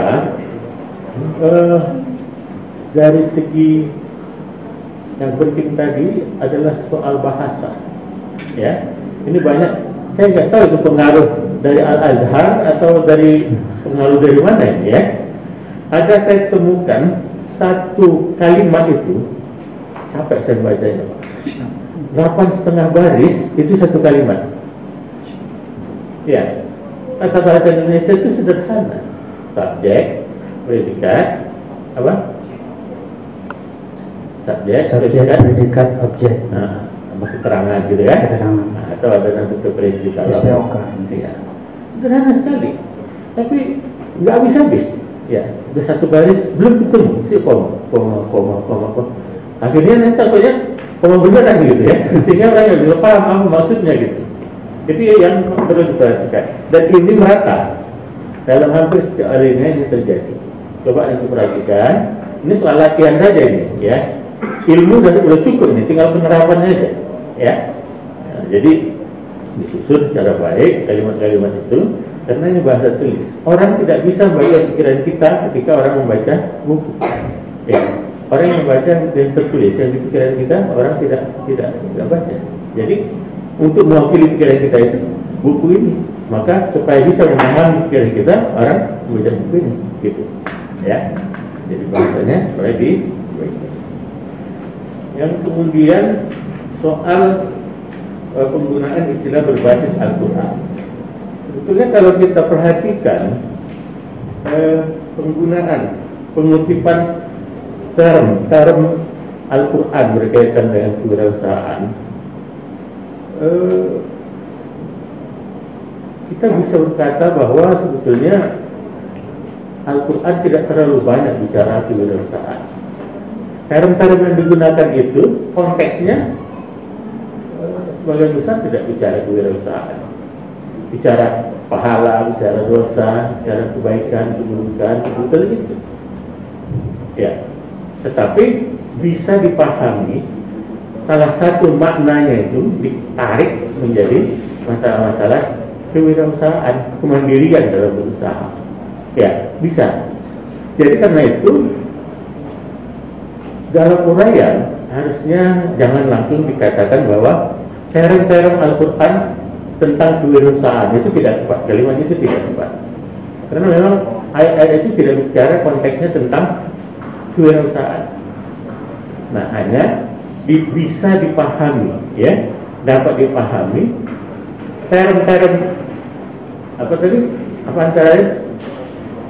dari segi yang penting tadi adalah soal bahasa, ya. Ini banyak, saya nggak tahu itu pengaruh dari Al-Azhar atau dari pengaruh dari mana ini, ya. Ada saya temukan satu kalimat itu, capek saya bacanya, Pak. 8,5 baris itu satu kalimat, ya. Kata bahasa Indonesia itu sederhana, subjek, predikat, apa? Subjek, predikat, objek. Nah, sama keterangan gitu ya. Keterangan. Nah, atau ada nanti kepres di dalam. Ya. Sederhana sekali. Tapi nggak habis-habis. Ya, udah satu baris belum ketemu si koma. Akhirnya nanti takutnya koma beneran gitu ya. Sehingga orang nggak bisa paham apa maksudnya gitu. Jadi yang perlu diperhatikan. Dan ini merata dalam hampir setiap alinea ini terjadi. Coba nanti perhatikan. Ini soal latihan saja ini, ya. Ilmu udah cukup ini, tinggal penerapannya aja, ya. Nah, jadi disusun secara baik kalimat-kalimat itu, karena ini bahasa tulis. Orang tidak bisa membaca pikiran kita ketika orang membaca buku, ya. Orang yang membaca yang tertulis yang di pikiran kita, orang tidak baca. Jadi untuk mewakili pikiran kita itu buku ini, maka supaya bisa memahami pikiran kita, orang membaca buku ini, gitu, ya. Jadi bahasanya supaya di. Yang kemudian soal penggunaan istilah berbasis Al-Quran. Sebetulnya kalau kita perhatikan penggunaan pengutipan term Al-Quran berkaitan dengan kewirausahaan, kita bisa berkata bahwa sebetulnya Al-Quran tidak terlalu banyak bicara kewirausahaan. Term-term yang digunakan itu konteksnya sebagian besar tidak bicara kewirausahaan, bicara pahala, bicara dosa, bicara kebaikan, keburukan, itu. Ya, tetapi bisa dipahami salah satu maknanya itu ditarik menjadi masalah-masalah kewirausahaan, kemandirian dalam berusaha. Ya, bisa. Jadi karena itu dalam uraian harusnya jangan langsung dikatakan bahwa term-term Al-Quran tentang kewirausahaan itu tidak tepat, kalimat itu tidak tepat. Karena memang ayat-ayat itu tidak bicara konteksnya tentang kewirausahaan. Nah, hanya bisa dipahami, ya, dapat dipahami term-term apa tadi? Apa antaranya?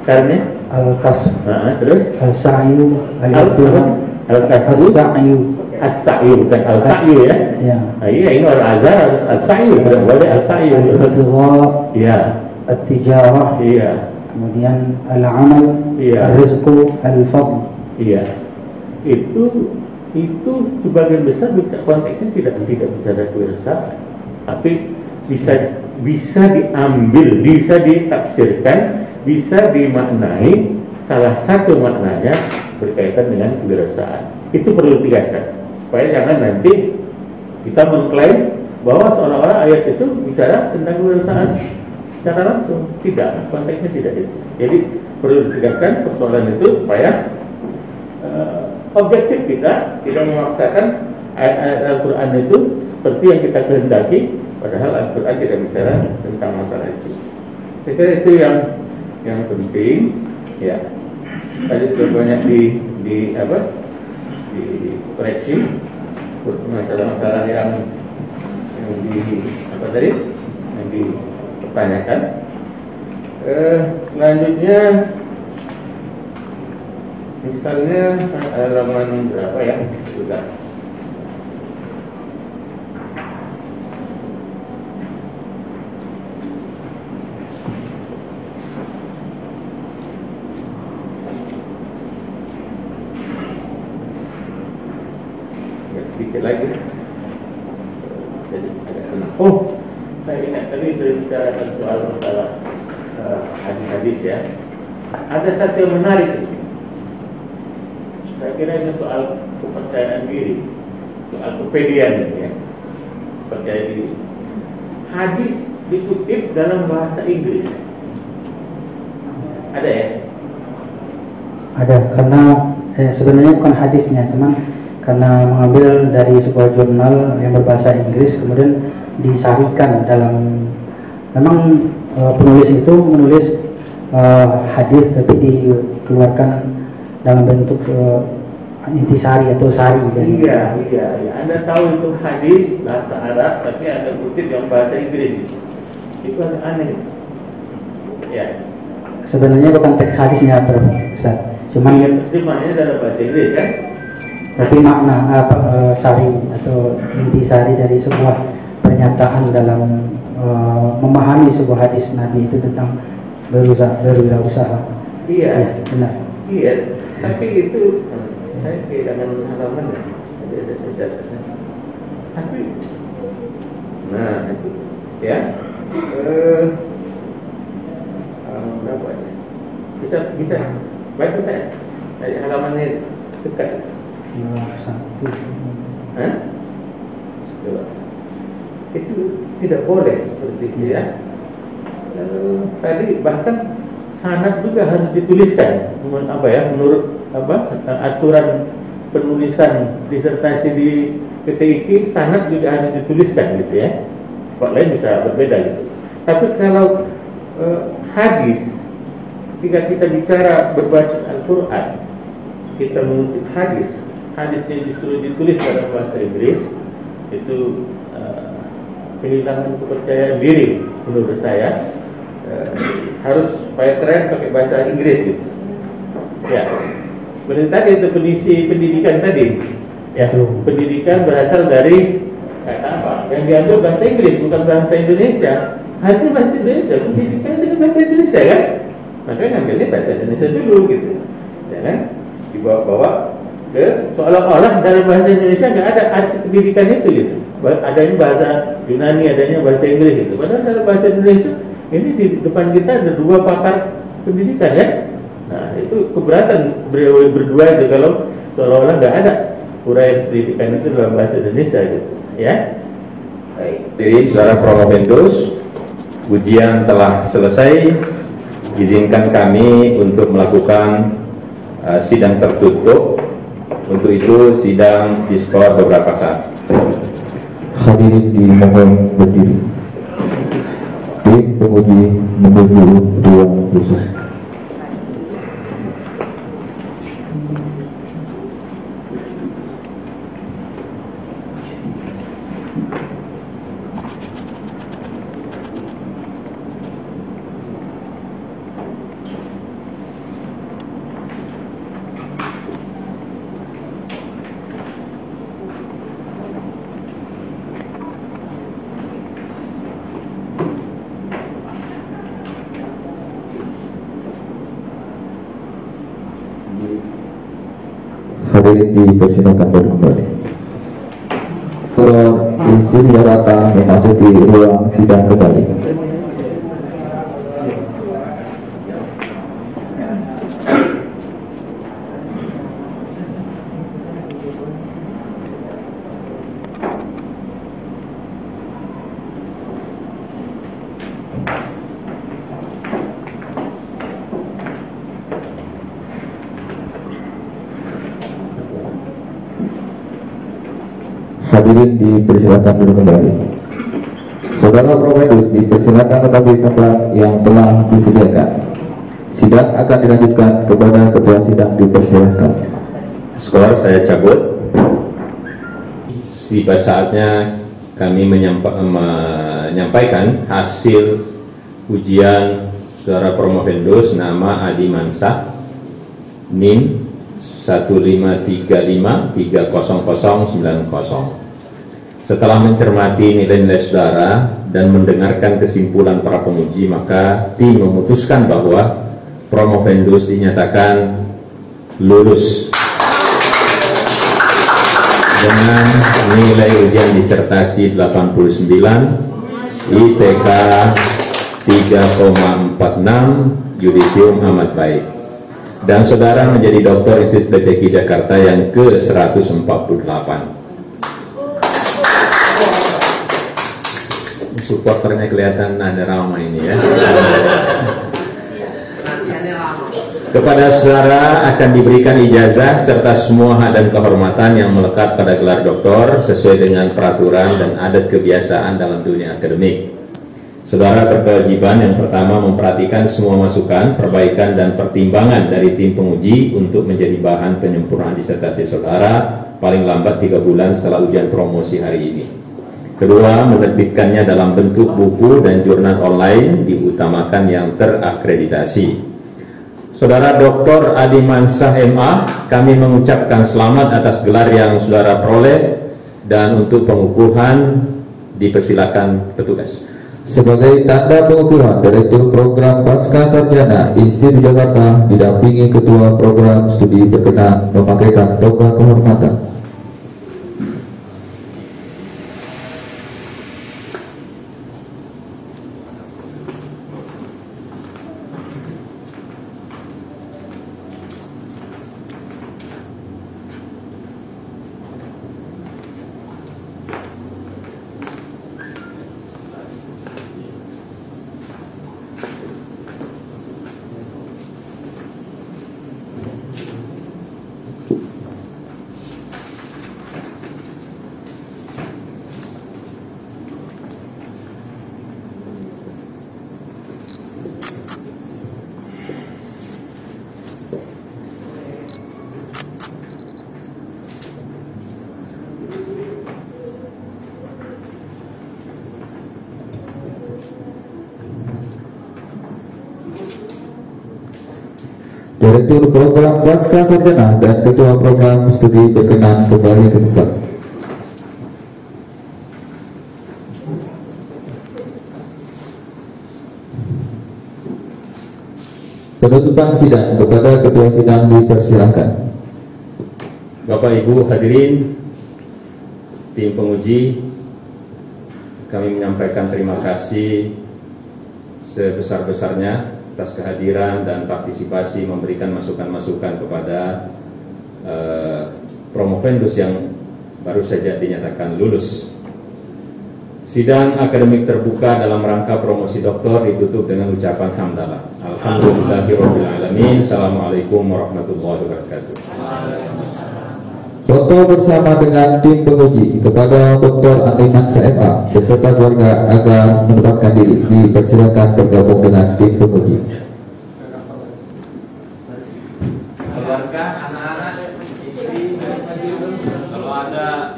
Termnya? Al-kasb, Terus? al-sa'yu, al-ijtihad, Al-kasbu, as-sa'yu. as-sa'yu, bukan al-sa'yu ya? Ya. Iya, ini al-azhar harus al-sa'yu, tidak boleh al-sa'yu. Al-ibtigha, Iya, at-tijarah, iya, kemudian al-amal, Iya. al-rizqu, al-fadl. iya. Itu sebagian besar konteksnya tidak bicara kewirausahaan, tapi bisa diambil, bisa ditafsirkan, bisa dimaknai. Salah satu maknanya berkaitan dengan kewirausahaan. Itu perlu ditegaskan supaya jangan nanti kita mengklaim bahwa seolah-olah ayat itu bicara tentang kewirausahaan secara langsung. Tidak, konteksnya tidak itu. Jadi perlu ditegaskan persoalan itu supaya objektif kita tidak memaksakan ayat-ayat Al-Quran itu seperti yang kita kehendaki, padahal Al-Quran tidak bicara tentang masalah itu. Saya kira itu yang penting, ya. Tadi sudah banyak dikoreksi masalah-masalah yang dipertanyakan. Selanjutnya, misalnya halaman berapa ya? Sudah. Sedikit lagi. Jadi agak tenang. Oh, saya ingat tadi berbicara soal masalah hadis-hadis ya. Ada satu yang menarik. Saya kira ini soal kepercayaan diri, soal kepedian ya. Percaya diri. Hadis dikutip dalam bahasa Inggris. Ada ya? Ada, karena sebenarnya bukan hadisnya, cuman karena mengambil dari sebuah jurnal yang berbahasa Inggris kemudian disarikan dalam, memang penulis itu menulis hadis tapi dikeluarkan dalam bentuk intisari atau sari. Iya. Anda tahu itu hadis bahasa Arab tapi Anda kutip yang bahasa Inggris. Itu agak aneh. Ya. Sebenarnya bukan teks hadisnya, Ustaz. Cuman maknanya dalam bahasa Inggris kan? Tapi makna sari atau intisari dari sebuah pernyataan dalam memahami sebuah hadis Nabi itu tentang berwirausaha. Iya. Ya, benar. Iya. Tapi itu saya kehilangan halaman ya. Tapi, nah itu ya. Berapa ya? Bisa baca saya dari halamannya dekat. 1. Itu tidak boleh seperti itu ya. Tadi bahkan sanad juga harus dituliskan. Menurut aturan penulisan disertasi di PTIK, sanad juga harus dituliskan gitu ya. Kok lain bisa berbeda gitu. Tapi kalau hadis, ketika kita bicara berbasis Al-Quran, kita mengutip hadisnya disuruh ditulis dalam bahasa Inggris, itu kehilangan kepercayaan diri menurut saya. Harus supaya keren pakai bahasa Inggris gitu. Ya, seperti tadi itu pendidikan tadi. Ya, pendidikan berasal dari kata apa? Yang diambil bahasa Inggris bukan bahasa Indonesia. Harusnya bahasa Indonesia, pendidikan dengan bahasa Indonesia kan? Makanya ngambilnya bahasa Indonesia dulu gitu, ya kan? Dibawa-bawa ke seolah-olah dalam bahasa Indonesia nggak ada arti pendidikan itu gitu. Adanya bahasa Yunani, adanya bahasa Inggris gitu. Padahal dalam bahasa Indonesia ini di depan kita ada 2 pakar pendidikan ya. Nah itu keberatan beliau berdua itu kalau seolah-olah nggak ada uraian pendidikan itu dalam bahasa Indonesia gitu ya. Baik, jadi saudara Promoventus, ujian telah selesai izinkan kami untuk melakukan sidang tertutup. Untuk itu sidang diskor beberapa saat. Hadirin dimohon berdiri. Tim penguji menuju ruang khusus. Hadirin dipersilakan kembali. Insinyur Rata memasuki ruang sidang kembali. Hadirin dipersilakan duduk kembali. Saudara Profedus dipersilakan mengambil tempat yang telah disediakan. Sidang akan dilanjutkan kepada ketua sidang, dipersilakan. Skor saya cabut. Tiba saatnya kami menyampaikan hasil ujian saudara Promovendus nama Adi Mansah, NIM 153530090. Setelah mencermati nilai-nilai saudara dan mendengarkan kesimpulan para penguji, maka tim memutuskan bahwa Promovendus dinyatakan lulus dengan nilai ujian disertasi 89, IPK 3,46, yudisium amat baik. Dan saudara menjadi doktor Institut BTQ Jakarta yang ke-148. Supporternya kelihatan ada ramai ini ya. Kepada saudara akan diberikan ijazah serta semua hak dan kehormatan yang melekat pada gelar doktor sesuai dengan peraturan dan adat kebiasaan dalam dunia akademik. Saudara berkewajiban yang pertama memperhatikan semua masukan, perbaikan dan pertimbangan dari tim penguji untuk menjadi bahan penyempurnaan disertasi saudara paling lambat 3 bulan setelah ujian promosi hari ini. Kedua, menerbitkannya dalam bentuk buku dan jurnal online, diutamakan yang terakreditasi. Saudara Dr. Adi Mansah MA, kami mengucapkan selamat atas gelar yang saudara peroleh, dan untuk pengukuhan dipersilakan petugas. Sebagai tanda pengukuhan, Direktur Program Pasca Sarjana Institut Jakarta didampingi Ketua Program Studi berkenan memakaikan toga kehormatan. Direktur Program Pasca Sarjana dan Ketua Program Studi berkenan kembali ke tempat. Penutupan sidang kepada Ketua Sidang dipersilahkan. Bapak Ibu hadirin, tim penguji, kami menyampaikan terima kasih sebesar-besarnya atas kehadiran dan partisipasi memberikan masukan-masukan kepada Promovendus yang baru saja dinyatakan lulus. Sidang akademik terbuka dalam rangka promosi doktor ditutup dengan ucapan hamdalah. Alhamdulillahirabbil alamin. Assalamualaikum warahmatullahi wabarakatuh. Foto bersama dengan tim penguji kepada Dr. Andiman SMA beserta keluarga agar menempatkan diri, dipersilakan bergabung dengan tim penguji. Keluarga, anak-anak, istri, kalau ada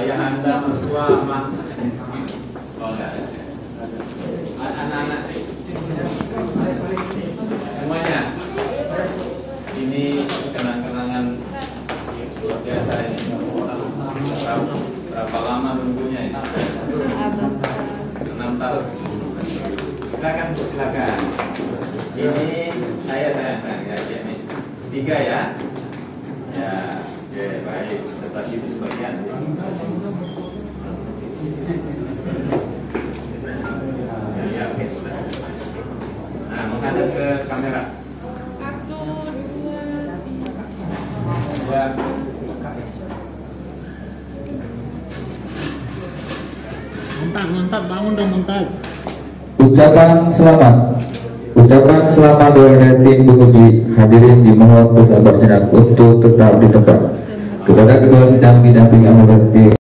ayah anda, mertua, ama, oh enggak ada. Anak-anak semuanya. Ini kenang-kenangan luar biasa ini. Berapa lama nunggunya ini? 6 tahun. Silakan, silakan. Ini saya ya, ini 3 ya. Ya, oke, baik. Setelah itu sebagian. Ya, oke, sudah. Nah, menghadap ke kamera. 1, 2, 3. Ya. Mantap, bangun dong Mumtaz. Ucapan selamat dari tim penguji. Hadirin dimohon bersabar sejenak untuk tetap di tempat. Kepada ketua sidang didampingi anggota tim